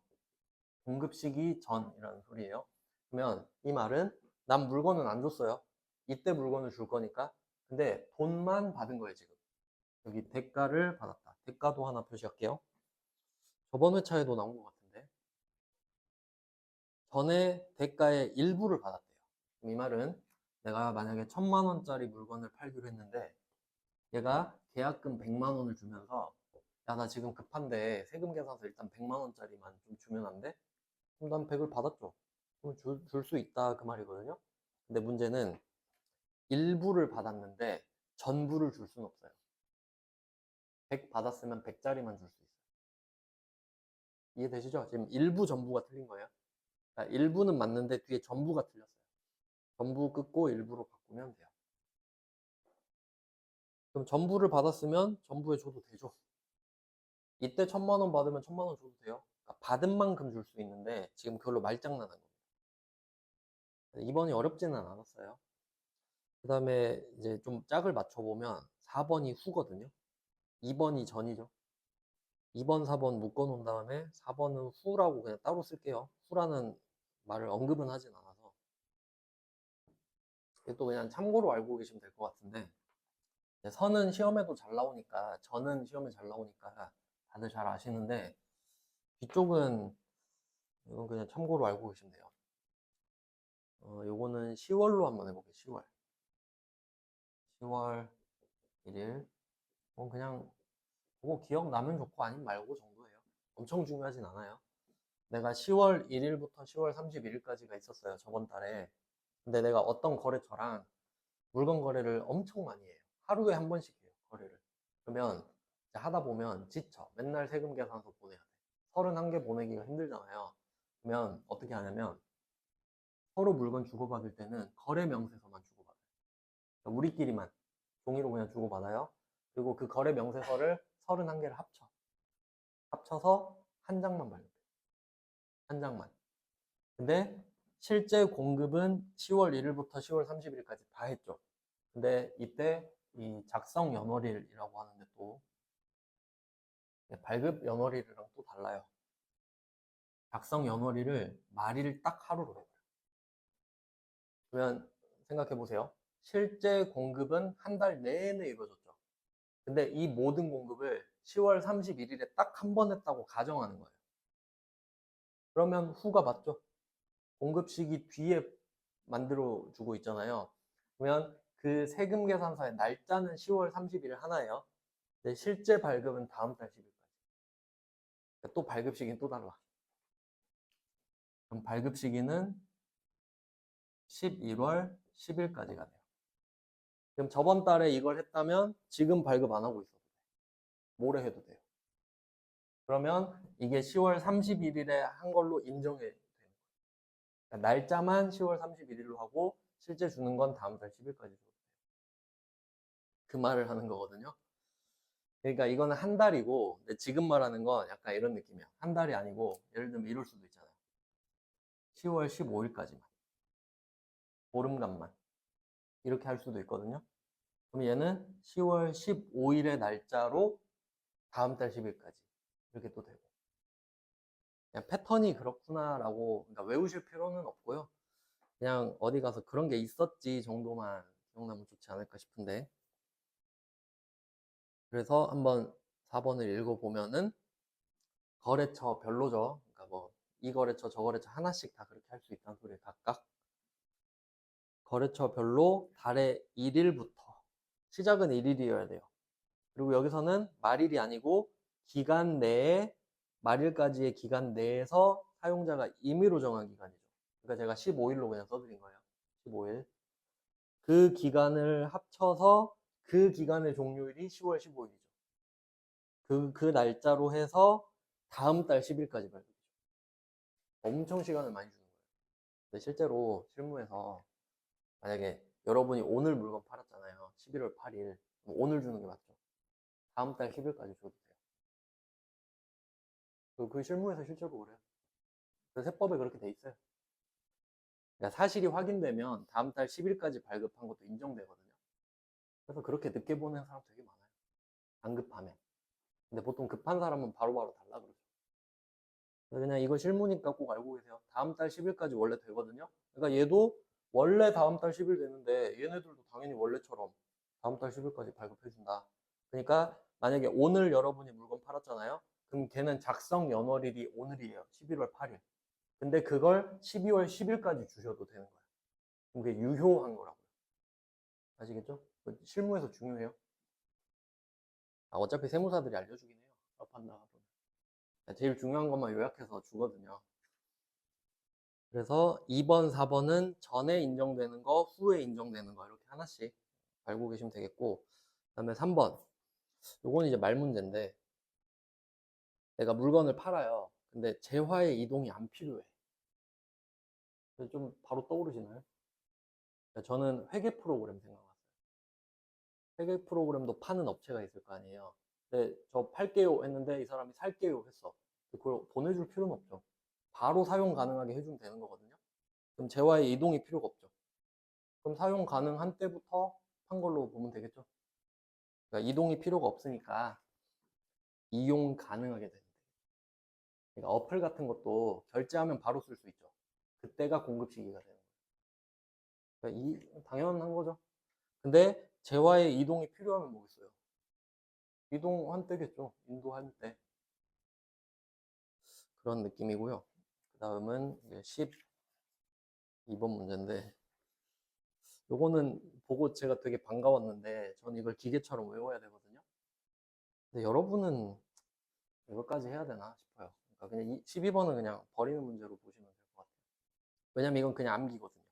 Speaker 2: 공급시기 전이라는 소리예요. 그러면 이 말은 난 물건은 안 줬어요. 이때 물건을 줄 거니까. 근데 돈만 받은 거예요, 지금. 여기 대가를 받았다. 대가도 하나 표시할게요. 저번 회차에도 나온 것 같은데. 전에 대가의 일부를 받았대요. 이 말은 내가 만약에 1000만 원짜리 물건을 팔기로 했는데 얘가 계약금 100만 원을 주면서 야, 나 지금 급한데 세금 계산서 일단 100만 원짜리만 좀 주면 안 돼? 그럼 난 100을 받았죠. 그럼 줄 수 있다 그 말이거든요. 근데 문제는 일부를 받았는데 전부를 줄 수는 없어요. 100 받았으면 100짜리만 줄 수 있어요. 이해되시죠? 지금 일부 전부가 틀린 거예요. 그러니까 일부는 맞는데 뒤에 전부가 틀렸어요. 전부 끊고 일부로 바꾸면 돼요. 그럼 전부를 받았으면 전부에 줘도 되죠. 이때 1000만 원 받으면 1000만 원 줘도 돼요. 그러니까 받은 만큼 줄 수 있는데 지금 그걸로 말장난한 겁니다. 2번이 어렵지는 않았어요. 그 다음에 이제 좀 짝을 맞춰보면 4번이 후거든요. 2번이 전이죠. 2번, 4번 묶어 놓은 다음에 4번은 후라고 그냥 따로 쓸게요. 후라는 말을 언급은 하진 않아서. 또 그냥 참고로 알고 계시면 될 것 같은데, 선은 시험에도 잘 나오니까, 저는 시험에 잘 나오니까 다들 잘 아시는데, 뒤쪽은 이건 그냥 참고로 알고 계시면 돼요. 요거는 10월로 한번 해볼게요. 10월. 10월 1일. 그냥 그거 기억나면 좋고 아니면 말고 정도예요. 엄청 중요하진 않아요. 내가 10월 1일부터 10월 31일까지가 있었어요. 저번 달에. 근데 내가 어떤 거래처랑 물건 거래를 엄청 많이 해요. 하루에 한 번씩 해요, 거래를. 그러면 하다 보면 지쳐. 맨날 세금 계산서 보내야 돼. 31개 보내기가 힘들잖아요. 그러면 어떻게 하냐면 서로 물건 주고받을 때는 거래 명세서만 주고받아요. 그러니까 우리끼리만 종이로 그냥 주고받아요. 그리고 그 거래 명세서를 31개를 합쳐서 한 장만 발급해요. 한 장만. 근데 실제 공급은 10월 1일부터 10월 30일까지 다 했죠. 근데 이때 이 작성 연월일이라고 하는데 또 발급 연월일이랑 또 달라요. 작성 연월일을 말일 딱 하루로 해요. 그러면 생각해 보세요. 실제 공급은 한 달 내내 이루어졌죠. 근데 이 모든 공급을 10월 31일에 딱 한 번 했다고 가정하는 거예요. 그러면 후가 맞죠? 공급 시기 뒤에 만들어 주고 있잖아요. 그러면 그 세금 계산서의 날짜는 10월 30일 하나예요. 근데 실제 발급은 다음 달 10일까지. 또 발급 시기는 또 달라. 그럼 발급 시기는 11월 10일까지가 돼요. 그럼 저번 달에 이걸 했다면 지금 발급 안 하고 있어도 돼. 모레 해도 돼요. 그러면 이게 10월 31일에 한 걸로 인정이 되는 거예요. 그러니까 날짜만 10월 31일로 하고 실제 주는 건 다음 달 10일까지 줘도 돼요. 그 말을 하는 거거든요. 그러니까 이거는 한 달이고, 근데 지금 말하는 건 약간 이런 느낌이야. 한 달이 아니고, 예를 들면 이럴 수도 있잖아요. 10월 15일까지만. 보름간만. 이렇게 할 수도 있거든요. 그럼 얘는 10월 15일의 날짜로 다음 달 10일까지. 이렇게 또 되고. 그냥 패턴이 그렇구나라고, 그러니까 외우실 필요는 없고요. 그냥 어디 가서 그런 게 있었지 정도만 기억나면 좋지 않을까 싶은데. 그래서 한번 4번을 읽어보면은, 거래처 별로죠. 그러니까 뭐, 이 거래처, 저 거래처 하나씩 다 그렇게 할 수 있다는 소리에 각각. 거래처별로 달의 1일부터, 시작은 1일이어야 돼요. 그리고 여기서는 말일이 아니고 기간 내에, 말일까지의 기간 내에서 사용자가 임의로 정한 기간이죠. 그러니까 제가 15일로 그냥 써드린 거예요. 15일. 그 기간을 합쳐서 그 기간의 종료일이 10월 15일이죠. 그 날짜로 해서 다음 달 10일까지 발급이죠. 엄청 시간을 많이 주는 거예요. 근데 실제로 실무에서 만약에 여러분이 오늘 물건 팔았잖아요. 11월 8일. 오늘 주는 게 맞죠. 다음 달 10일까지 줘도 돼요. 그 실무에서 실제로 그래요. 그 세법에 그렇게 돼 있어요. 그러니까 사실이 확인되면 다음 달 10일까지 발급한 것도 인정되거든요. 그래서 그렇게 늦게 보낸 사람 되게 많아요. 안 급하면. 근데 보통 급한 사람은 바로바로 달라 그러죠. 그냥 이거 실무니까 꼭 알고 계세요. 다음 달 10일까지 원래 되거든요. 그러니까 얘도 원래 다음 달 10일 되는데 얘네들도 당연히 원래처럼 다음 달 10일까지 발급해준다. 그러니까 만약에 오늘 여러분이 물건 팔았잖아요. 그럼 걔는 작성 연월일이 오늘이에요. 11월 8일. 근데 그걸 12월 10일까지 주셔도 되는 거예요. 그럼 그게 유효한 거라고요. 아시겠죠? 실무에서 중요해요. 어차피 세무사들이 알려주긴 해요. 판다가 보면. 제일 중요한 것만 요약해서 주거든요. 그래서 2번, 4번은 전에 인정되는 거, 후에 인정되는 거 이렇게 하나씩 알고 계시면 되겠고, 그 다음에 3번. 요건 이제 말 문제인데, 내가 물건을 팔아요. 근데 재화의 이동이 안 필요해. 좀 바로 떠오르시나요? 저는 회계 프로그램 생각났어요. 회계 프로그램도 파는 업체가 있을 거 아니에요. 근데 저 팔게요 했는데 이 사람이 살게요 했어. 그걸 보내줄 필요는 없죠. 바로 사용 가능하게 해주면 되는 거거든요. 그럼 재화의 이동이 필요가 없죠. 그럼 사용 가능한 때부터 판 걸로 보면 되겠죠. 그러니까 이동이 필요가 없으니까 이용 가능하게 되는 거예요. 그러니까 어플 같은 것도 결제하면 바로 쓸 수 있죠. 그때가 공급 시기가 되는 거예요. 그러니까 당연한 거죠. 근데 재화의 이동이 필요하면 뭐겠어요? 이동한 때겠죠. 인도할 때. 그런 느낌이고요. 그 다음은 12번 문제인데, 요거는 보고 제가 되게 반가웠는데, 전 이걸 기계처럼 외워야 되거든요. 근데 여러분은 이것까지 해야 되나 싶어요. 그러니까 그냥 12번은 그냥 버리는 문제로 보시면 될 것 같아요. 왜냐면 이건 그냥 암기거든요.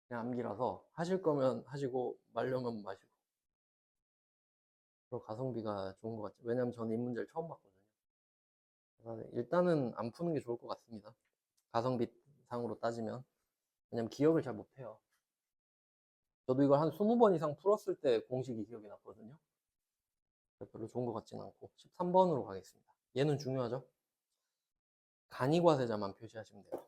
Speaker 2: 그냥 암기라서 하실 거면 하시고 말려면 마시고. 그리고 가성비가 좋은 것 같아요. 왜냐면 저는 이 문제를 처음 봤거든요. 그래서 일단은 안 푸는 게 좋을 것 같습니다. 가성비 상으로 따지면. 왜냐면 기억을 잘 못해요. 저도 이걸 한 20번 이상 풀었을 때 공식이 기억이 났거든요. 별로 좋은 것 같진 않고 13번으로 가겠습니다. 얘는 중요하죠? 간이과세자만 표시하시면 돼요.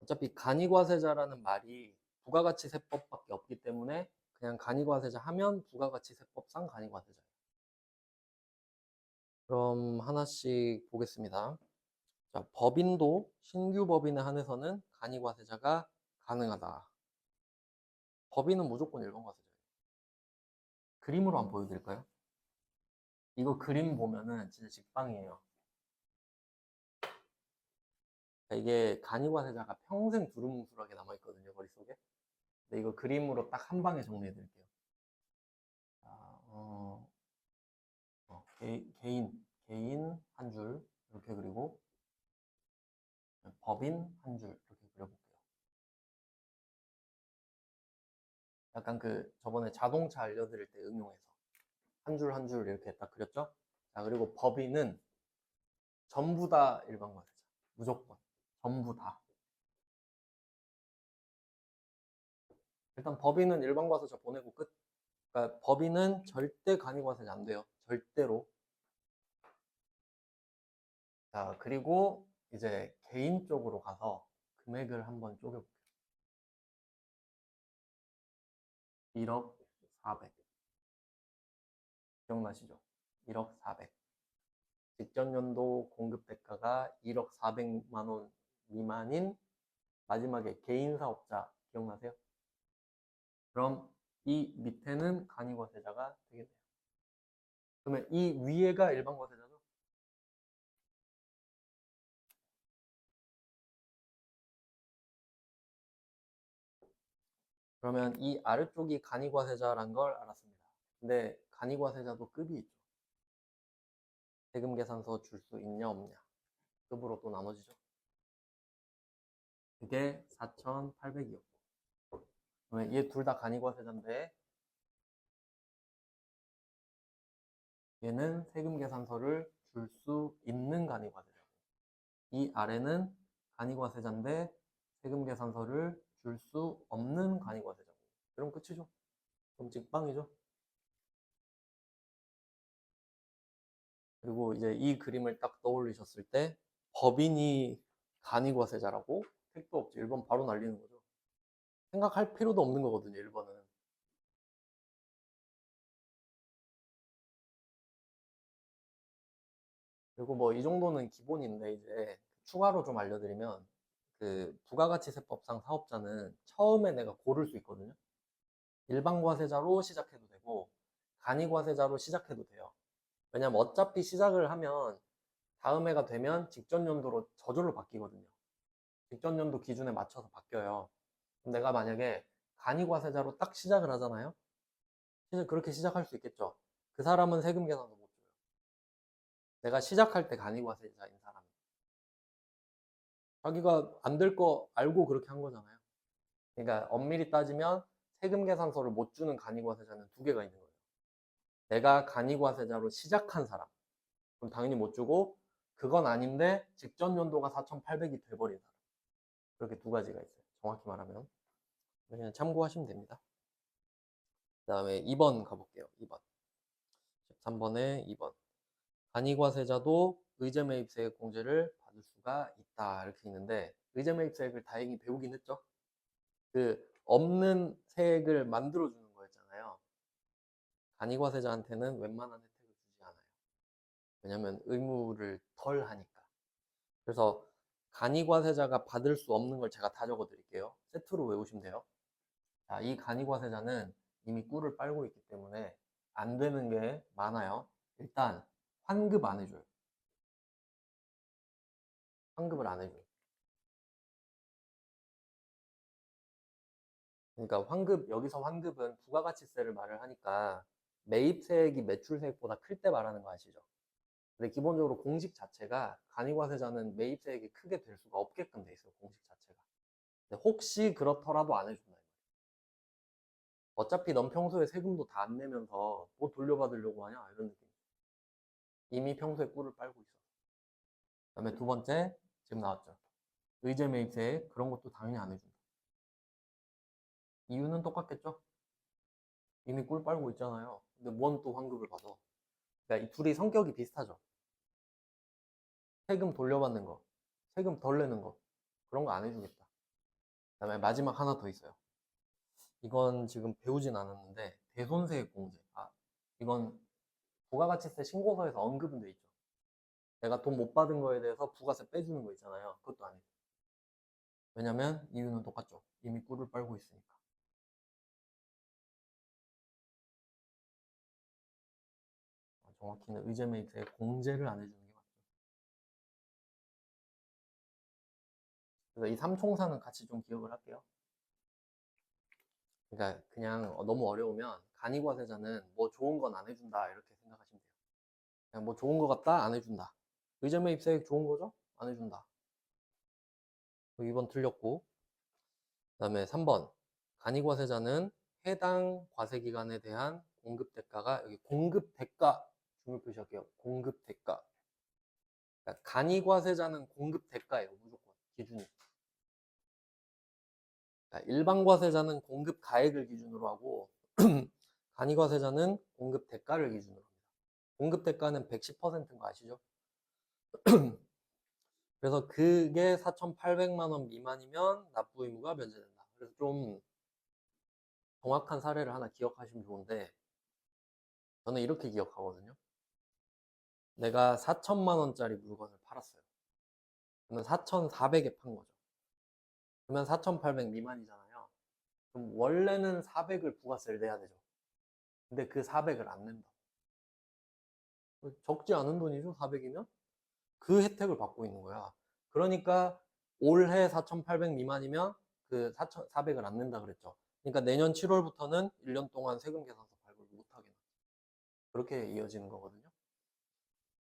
Speaker 2: 어차피 간이과세자라는 말이 부가가치세법밖에 없기 때문에 그냥 간이과세자 하면 부가가치세법상 간이과세자예요. 그럼 하나씩 보겠습니다. 자, 법인도 신규 법인에 한해서는 간이과세자가 가능하다. 법인은 무조건 일반 과세자예요. 그림으로 한번 보여드릴까요? 이거 그림 보면은 진짜 직방이에요. 이게 간이과세자가 평생 두루뭉술하게 남아있거든요, 머릿속에. 근데 이거 그림으로 딱 한 방에 정리해드릴게요. 자, 개인 한 줄 이렇게 그리고 법인 한 줄 이렇게 그려볼게요. 약간 그 저번에 자동차 알려드릴 때 응용해서 한 줄 한 줄 이렇게 딱 그렸죠? 자, 그리고 법인은 전부 다 일반 과세자. 무조건. 전부 다. 일단 법인은 일반 과세자 보내고 끝. 그러니까 법인은 절대 간이 과세자 안 돼요. 절대로. 자, 그리고 이제 개인 쪽으로 가서 금액을 한번 쪼개볼게요. 1억 400. 기억나시죠? 1억 400. 직전 연도 공급 대가가 1억 400만 원 미만인 마지막에 개인 사업자 기억나세요? 그럼 이 밑에는 간이과세자가 되겠네요. 그러면 이 위에가 일반 과세자죠? 그러면 이 아래쪽이 간이과세자란 걸 알았습니다. 근데 간이과세자도 급이 있죠. 세금 계산서 줄 수 있냐 없냐 급으로 또 나눠지죠. 그게 4,800이었고 그러면 얘 둘 다 간이과세자인데 얘는 세금 계산서를 줄 수 있는 간이과세자고 이 아래는 간이과세자인데 세금 계산서를 줄 수 없는 간이과세자고 그럼 끝이죠. 그럼 직방이죠. 그리고 이제 이 그림을 딱 떠올리셨을 때 법인이 간이과세자라고? 택도 없지. 1번 바로 날리는 거죠. 생각할 필요도 없는 거거든요. 1번은. 그리고 뭐 이 정도는 기본인데 이제 추가로 좀 알려드리면 그 부가가치세법상 사업자는 처음에 내가 고를 수 있거든요. 일반 과세자로 시작해도 되고 간이과세자로 시작해도 돼요. 왜냐면 어차피 시작을 하면 다음 해가 되면 직전 연도로 저절로 바뀌거든요. 직전 연도 기준에 맞춰서 바뀌어요. 그럼 내가 만약에 간이과세자로 딱 시작을 하잖아요. 그렇게 시작할 수 있겠죠. 그 사람은 세금 계산서 못 줘요. 내가 시작할 때 간이과세자인 사람. 자기가 안 될 거 알고 그렇게 한 거잖아요. 그러니까 엄밀히 따지면 세금 계산서를 못 주는 간이과세자는 두 개가 있는 거예요. 내가 간이과세자로 시작한 사람. 그럼 당연히 못 주고 그건 아닌데 직전 연도가 4,800이 돼버린 사람. 그렇게 두 가지가 있어요. 정확히 말하면. 그냥 참고하시면 됩니다. 그 다음에 2번 가볼게요. 2번. 13번에 2번. 간이과세자도 의제매입세액 공제를 받을 수가 있다. 이렇게 있는데 의제매입세액을 다행히 배우긴 했죠. 그 없는 세액을 만들어주는 거였잖아요. 간이과세자한테는 웬만한 혜택을 주지 않아요. 왜냐면 의무를 덜 하니까. 그래서 간이과세자가 받을 수 없는 걸 제가 다 적어 드릴게요. 세트로 외우시면 돼요. 자, 이 간이과세자는 이미 꿀을 빨고 있기 때문에 안 되는 게 많아요. 일단 환급 안 해줘요. 환급을 안 해줘요. 그러니까 환급, 여기서 환급은 부가가치세를 말을 하니까 매입세액이 매출세액보다 클 때 말하는 거 아시죠? 근데 기본적으로 공식 자체가 간이과세자는 매입세액이 크게 될 수가 없게끔 돼 있어요. 공식 자체가. 근데 혹시 그렇더라도 안 해준다. 어차피 넌 평소에 세금도 다 안 내면서 뭐 돌려받으려고 하냐 이런 느낌. 이미 평소에 꿀을 빨고 있어. 그다음에 두 번째 지금 나왔죠. 의제매입세액 그런 것도 당연히 안 해준다. 이유는 똑같겠죠? 이미 꿀 빨고 있잖아요. 근데 뭔 또 환급을 받아? 그러니까 이 둘이 성격이 비슷하죠. 세금 돌려받는 거, 세금 덜 내는 거, 그런 거 안 해주겠다. 그다음에 마지막 하나 더 있어요. 이건 지금 배우진 않았는데 대손세액 공제. 이건 부가가치세 신고서에서 언급은 돼 있죠. 내가 돈 못 받은 거에 대해서 부가세 빼주는 거 있잖아요. 그것도 안 해요. 왜냐면 이유는 똑같죠. 이미 꿀을 빨고 있으니까. 정확히는 의제메이트에 공제를 안 해주는 게 맞죠. 그래서 이 삼총사는 같이 좀 기억을 할게요. 그러니까 그냥 너무 어려우면 간이과세자는 뭐 좋은 건 안 해준다 이렇게 생각하시면 돼요. 그냥 뭐 좋은 거 같다 안 해준다. 의제매입세액 좋은 거죠? 안 해준다. 2번 틀렸고, 그 다음에 3번 간이과세자는 해당 과세기간에 대한 공급대가가, 여기 공급대가 중요 표시할게요. 공급대가. 그러니까 간이과세자는 공급대가예요. 무조건 기준이. 그러니까 일반과세자는 공급가액을 기준으로 하고 간이과세자는 공급대가를 기준으로 합니다. 공급대가는 110%인 거 아시죠? 그래서 그게 4,800만 원 미만이면 납부 의무가 면제된다. 그래서 좀 정확한 사례를 하나 기억하시면 좋은데, 저는 이렇게 기억하거든요. 내가 4천만 원짜리 물건을 팔았어요. 그러면 4,400에 판 거죠. 그러면 4,800 미만이잖아요. 그럼 원래는 400을 부가세를 내야 되죠. 근데 그 400을 안 낸다. 적지 않은 돈이죠, 400이면? 그 혜택을 받고 있는 거야. 그러니까 올해 4,800 미만이면 그 4,400을 안 낸다 그랬죠. 그러니까 내년 7월부터는 1년 동안 세금 계산서 발급을 못하게. 그렇게 이어지는 거거든요.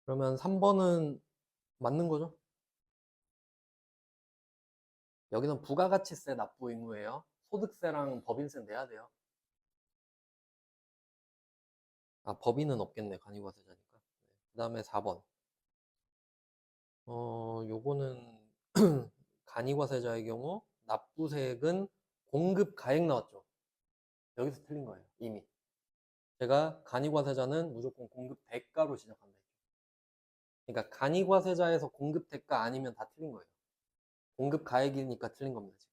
Speaker 2: 그러면 3번은 맞는 거죠? 여기는 부가가치세 납부 의무예요. 소득세랑 법인세 내야 돼요. 법인은 없겠네. 간이과세자니까. 그 다음에 4번. 요거는 간이과세자의 경우 납부세액은 공급가액 나왔죠. 여기서 틀린 거예요. 이미. 제가 간이과세자는 무조건 공급대가로 시작한다. 그러니까 간이과세자에서 공급대가 아니면 다 틀린 거예요. 공급가액이니까 틀린 겁니다. 지금.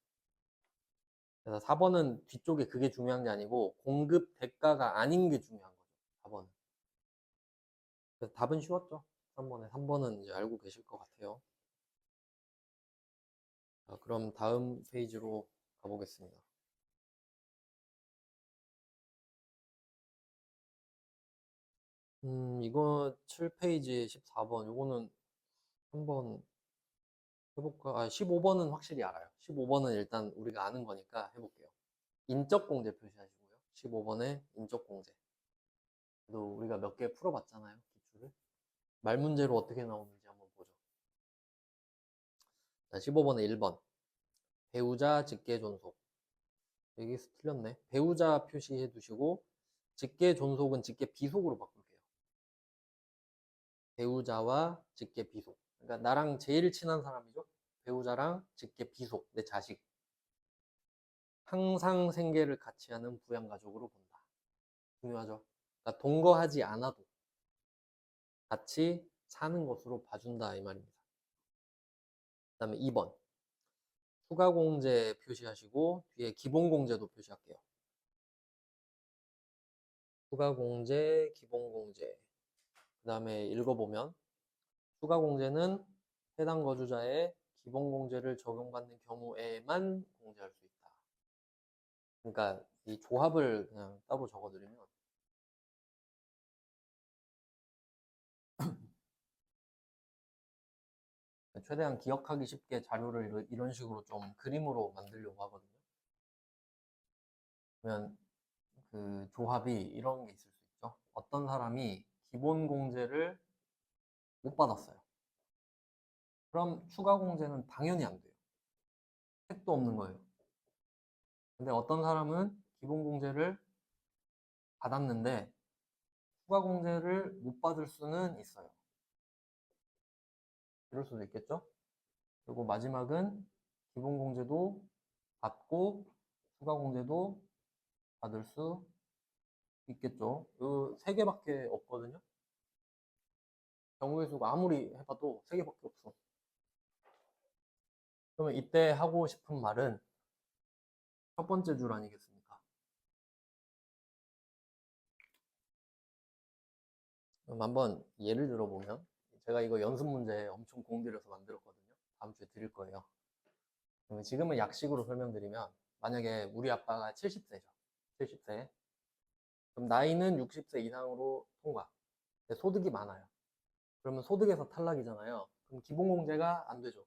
Speaker 2: 그래서 4번은 뒤쪽에 그게 중요한 게 아니고 공급대가가 아닌 게 중요한 거죠. 4번은. 그래서 답은 쉬웠죠. 3번은 이제 알고 계실 것 같아요. 자, 그럼 다음 페이지로 가보겠습니다. 이거 7페이지 14번. 이거는 한번 해볼까? 15번은 확실히 알아요. 15번은 일단 우리가 아는 거니까 해볼게요. 인적공제 표시하시고요. 15번에 인적공제. 그래도 우리가 몇 개 풀어봤잖아요. 기출을. 말문제로 어떻게 나오는지 한번 보죠. 자, 15번에 1번. 배우자 직계존속. 여기서 틀렸네. 배우자 표시해 두시고 직계존속은 직계비속으로 바꿀게요. 배우자와 직계비속. 그러니까 나랑 제일 친한 사람이죠. 배우자랑 직계비속, 내 자식. 항상 생계를 같이 하는 부양가족으로 본다. 중요하죠. 그러니까 동거하지 않아도 같이 사는 것으로 봐준다 이 말입니다. 그 다음에 2번. 추가공제 표시하시고 뒤에 기본공제도 표시할게요. 추가공제, 기본공제. 그 다음에 읽어보면 추가공제는 해당 거주자의 기본공제를 적용받는 경우에만 공제할 수 있다. 그러니까 이 조합을 그냥 따로 적어드리면 최대한 기억하기 쉽게 자료를 이런 식으로 좀 그림으로 만들려고 하거든요. 그러면 그 조합이 이런 게 있을 수 있죠. 어떤 사람이 기본공제를 못 받았어요. 그럼 추가공제는 당연히 안 돼요. 택도 없는 거예요. 근데 어떤 사람은 기본공제를 받았는데 추가공제를 못 받을 수는 있어요. 이럴 수도 있겠죠. 그리고 마지막은 기본공제도 받고 추가 공제도 받을 수 있겠죠. 요 3개밖에 없거든요. 경우의 수가 아무리 해봐도 3개밖에 없어. 그러면 이때 하고 싶은 말은 첫 번째 줄 아니겠습니까? 그럼 한번 예를 들어보면, 제가 이거 연습 문제 엄청 공들여서 만들었거든요. 다음 주에 드릴 거예요. 그러면 지금은 약식으로 설명드리면, 만약에 우리 아빠가 70세죠. 70세. 그럼 나이는 60세 이상으로 통과. 근데 소득이 많아요. 그러면 소득에서 탈락이잖아요. 그럼 기본공제가 안 되죠.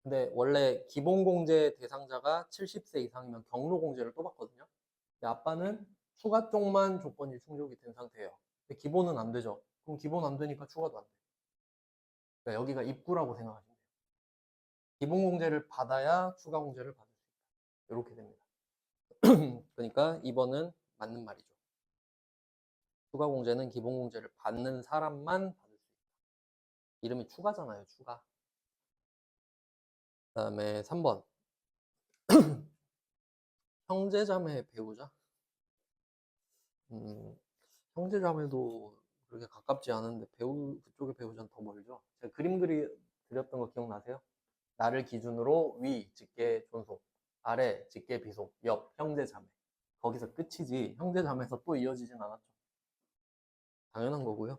Speaker 2: 근데 원래 기본공제 대상자가 70세 이상이면 경로공제를 또 받거든요. 근데 아빠는 추가 쪽만 조건이 충족이 된 상태예요. 근데 기본은 안 되죠. 그럼 기본 안 되니까 추가도 안 돼. 그러니까 여기가 입구라고 생각하시면 돼요. 기본공제를 받아야 추가공제를 받을 수 있다. 이렇게 됩니다. 그러니까 2번은 맞는 말이죠. 추가공제는 기본공제를 받는 사람만 받을 수 있다. 이름이 추가잖아요, 추가. 그 다음에 3번. 형제자매 배우자? 형제자매도 그렇게 가깝지 않은데 그쪽의 배우자는 더 멀죠. 제가 그림 그렸던 거 기억나세요? 나를 기준으로 위, 직계, 존속, 아래, 직계, 비속, 옆, 형제자매. 거기서 끝이지 형제자매에서 또 이어지진 않았죠. 당연한 거고요.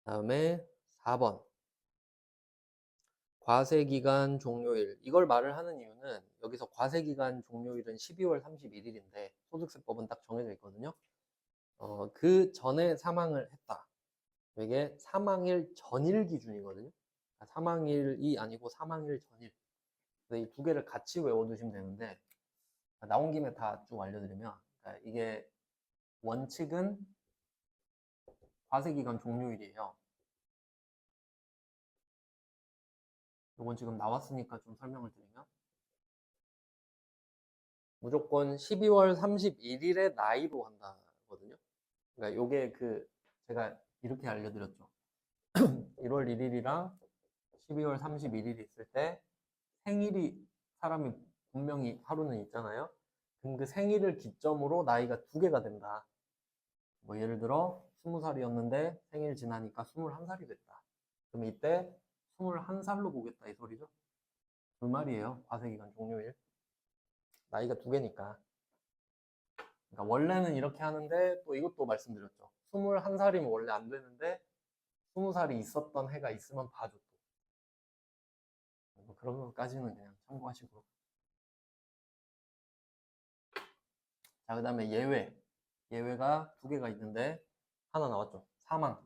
Speaker 2: 다음에 4번. 과세기간 종료일. 이걸 말을 하는 이유는 여기서 과세기간 종료일은 12월 31일인데 소득세법은 딱 정해져 있거든요. 그 전에 사망을 했다. 이게 사망일 전일 기준이거든요. 사망일이 아니고 사망일 전일. 이 두 개를 같이 외워두시면 되는데 나온 김에 다 쭉 알려드리면 이게 원칙은 과세기간 종료일이에요. 이건 지금 나왔으니까 좀 설명을 드리면 무조건 12월 31일에 나이로 한다거든요. 그러니까 요게 제가 이렇게 알려드렸죠. 1월 1일이랑 12월 31일이 있을 때 생일이 사람이 분명히 하루는 있잖아요. 그럼 그 생일을 기점으로 나이가 2개가 된다. 뭐 예를 들어 20살이었는데 생일 지나니까 21살이 됐다. 그럼 이때 21살로 보겠다 이 소리죠. 그 말이에요. 과세기간 종료일. 나이가 2개니까. 그러니까 원래는 이렇게 하는데 또 이것도 말씀드렸죠. 21살이면 원래 안 되는데 20살이 있었던 해가 있으면 봐줘. 뭐 그런 것까지는 그냥 참고하시고. 자, 그 다음에 예외. 예외가 2개가 있는데 하나 나왔죠. 사망.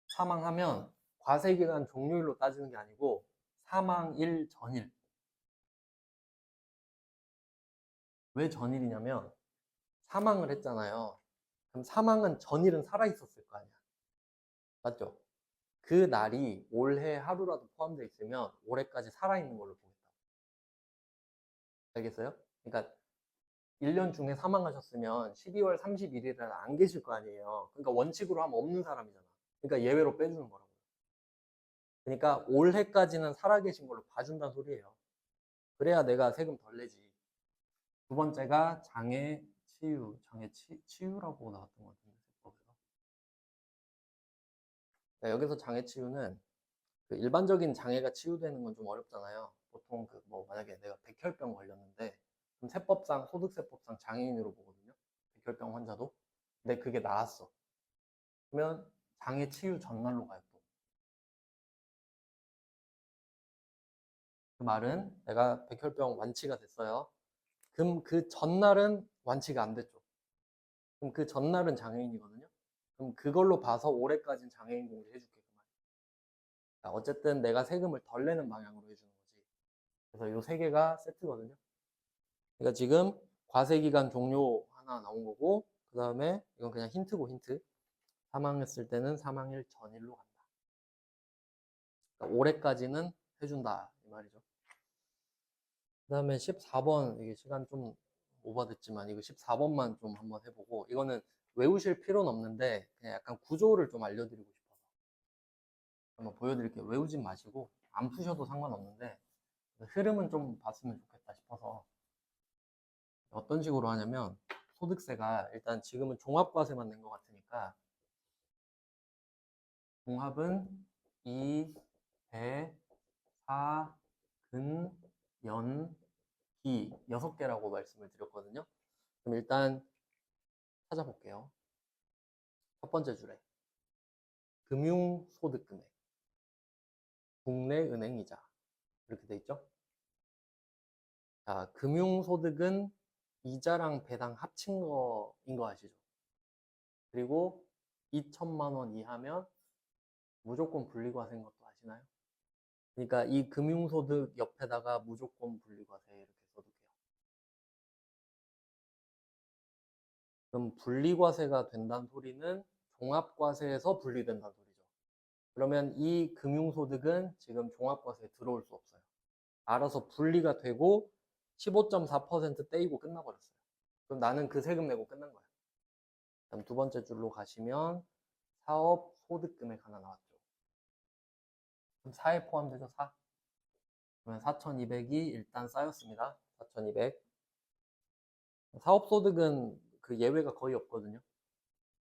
Speaker 2: 사망하면 과세기간 종료일로 따지는 게 아니고 사망일 전일. 왜 전일이냐면 사망을 했잖아요. 그럼 사망은 전일은 살아있었을 거 아니야. 맞죠? 그 날이 올해 하루라도 포함되어 있으면 올해까지 살아있는 걸로 보겠다. 알겠어요? 그러니까 1년 중에 사망하셨으면 12월 31일에는 안 계실 거 아니에요. 그러니까 원칙으로 하면 없는 사람이잖아. 그러니까 예외로 빼주는 거라고. 그러니까 올해까지는 살아계신 걸로 봐준다는 소리예요. 그래야 내가 세금 덜 내지. 두 번째가 장애 치유, 치유라고 나왔던 것 같은데 세법에서. 여기서 장애 치유는 일반적인 장애가 치유되는 건 좀 어렵잖아요. 보통 뭐 만약에 내가 백혈병 걸렸는데 그럼 세법상 소득세법상 장애인으로 보거든요. 백혈병 환자도. 근데 그게 나았어. 그러면 장애 치유 전날로 가요. 또. 그 말은 내가 백혈병 완치가 됐어요. 그럼 그 전날은 완치가 안 됐죠. 그럼 그 전날은 장애인이거든요. 그럼 그걸로 봐서 올해까지는 장애인 공제 해줄게. 그 말. 그러니까 어쨌든 내가 세금을 덜 내는 방향으로 해주는 거지. 그래서 요 3개가 세트거든요. 그러니까 지금 과세기간 종료 하나 나온 거고 그 다음에 이건 그냥 힌트고 힌트. 사망했을 때는 사망일 전일로 간다. 그러니까 올해까지는 해준다 이 말이죠. 그 다음에 14번 이게 시간 좀 오버됐지만 이거 14번만 좀 한번 해보고 이거는 외우실 필요는 없는데 그냥 약간 구조를 좀 알려드리고 싶어서 한번 보여드릴게요. 외우진 마시고 안 푸셔도 상관없는데 흐름은 좀 봤으면 좋겠다 싶어서 어떤 식으로 하냐면 소득세가 일단 지금은 종합과세만 낸 것 같으니까 종합은 2, 배, 4, 근, 연, 기 6개라고 말씀을 드렸거든요. 그럼 일단 찾아볼게요. 첫 번째 줄에 금융소득금액, 국내 은행이자 이렇게 돼 있죠. 자, 금융소득은 이자랑 배당 합친 거인 거 아시죠? 그리고 2천만 원 이하면 무조건 분리과세인 것도 아시나요? 그러니까 이 금융소득 옆에다가 무조건 분리과세 이렇게 써둘게요. 그럼 분리과세가 된다는 소리는 종합과세에서 분리된다는 소리죠. 그러면 이 금융소득은 지금 종합과세에 들어올 수 없어요. 알아서 분리가 되고 15.4% 떼이고 끝나버렸어요. 그럼 나는 그 세금 내고 끝난 거야. 그럼 두 번째 줄로 가시면 사업 소득금액 하나 나왔죠. 그럼 4에 포함되죠, 4. 그러면 4,200이 일단 쌓였습니다. 4,200. 사업소득은 그 예외가 거의 없거든요.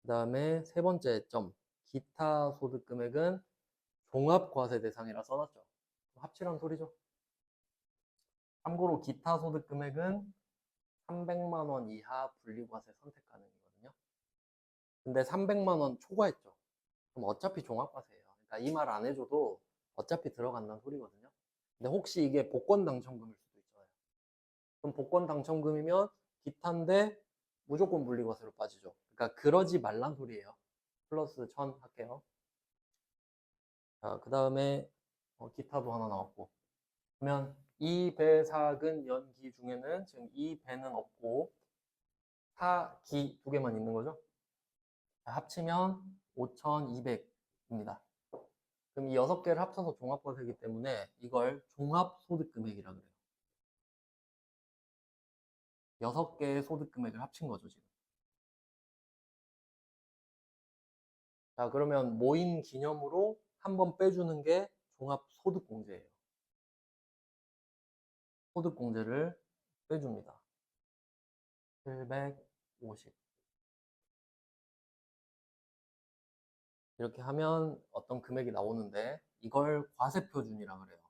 Speaker 2: 그 다음에 세 번째 점, 기타 소득금액은 종합과세 대상이라 써놨죠. 합치란 소리죠. 참고로 기타 소득금액은 300만 원 이하 분리과세 선택 가능이거든요. 근데 300만 원 초과했죠. 그럼 어차피 종합과세예요. 그러니까 이 말 안 해줘도 어차피 들어간다는 소리거든요. 근데 혹시 이게 복권 당첨금일 수도 있잖아요. 그럼 복권 당첨금이면 기타인데 무조건 분리과세로 빠지죠. 그러니까 그러지 말란 소리예요. 플러스 1000 할게요. 자, 그 다음에 기타도 하나 나왔고. 그러면 이 배, 사근, 연기 중에는 지금 이 배는 없고 사, 기 두 개만 있는 거죠. 자, 합치면 5,200입니다. 그럼 이 6개를 합쳐서 종합과세이기 때문에 이걸 종합소득금액이라 그래요. 6개의 소득금액을 합친 거죠, 지금. 자, 그러면 모인 기념으로 한번 빼주는 게 종합소득공제예요. 소득공제를 빼줍니다. 750. 이렇게 하면 어떤 금액이 나오는데 이걸 과세표준이라 그래요.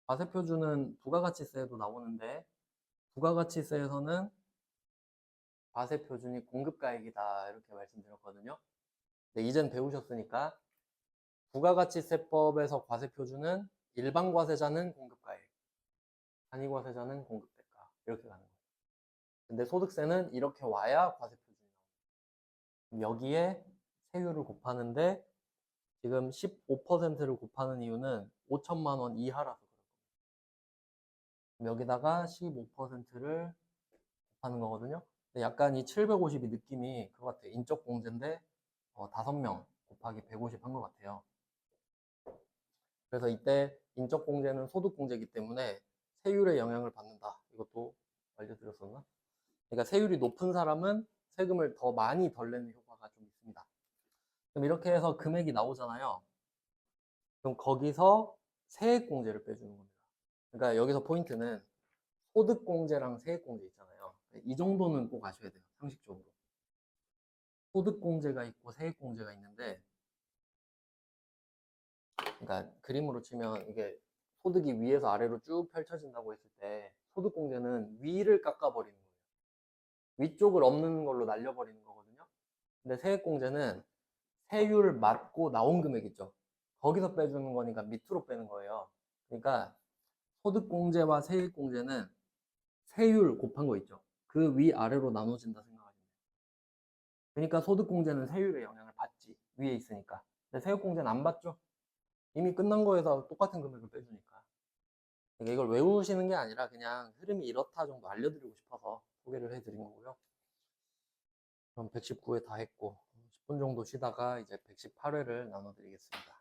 Speaker 2: 과세표준은 부가가치세에도 나오는데 부가가치세에서는 과세표준이 공급가액이다 이렇게 말씀드렸거든요. 근데 이젠 배우셨으니까 부가가치세법에서 과세표준은 일반과세자는 공급가액, 단위과세자는 공급대가 이렇게 가는 거예요. 근데 소득세는 이렇게 와야 과세표준이 나옵니다. 여기에 세율을 곱하는데 지금 15%를 곱하는 이유는 5천만 원 이하라서 그럴 겁니다. 여기다가 15%를 곱하는 거거든요. 근데 약간 이 750이 느낌이 그거 같아요. 인적 공제인데 5명 곱하기 150 한 것 같아요. 그래서 이때 인적 공제는 소득 공제이기 때문에 세율의 영향을 받는다. 이것도 알려드렸었나? 그러니까 세율이 높은 사람은 세금을 더 많이 덜 내는 효과가 좀 있습니다. 그럼 이렇게 해서 금액이 나오잖아요. 그럼 거기서 세액공제를 빼주는 겁니다. 그러니까 여기서 포인트는 소득공제랑 세액공제 있잖아요. 이 정도는 꼭 아셔야 돼요. 상식적으로. 소득공제가 있고 세액공제가 있는데 그러니까 그림으로 치면 이게 소득이 위에서 아래로 쭉 펼쳐진다고 했을 때 소득공제는 위를 깎아버리는 거예요. 위쪽을 없는 걸로 날려버리는 거거든요. 근데 세액공제는 세율 맞고 나온 금액 있죠. 거기서 빼주는 거니까 밑으로 빼는 거예요. 그러니까 소득공제와 세액공제는 세율 곱한 거 있죠. 그 위아래로 나눠진다 생각하시면 돼요. 그러니까 소득공제는 세율의 영향을 받지. 위에 있으니까. 근데 세액공제는 안 받죠. 이미 끝난 거에서 똑같은 금액을 빼주니까. 그러니까 이걸 외우시는 게 아니라 그냥 흐름이 이렇다 정도 알려드리고 싶어서 소개를 해드린 거고요. 그럼 119회 다 했고 10분 정도 쉬다가 이제 118회를 나눠드리겠습니다.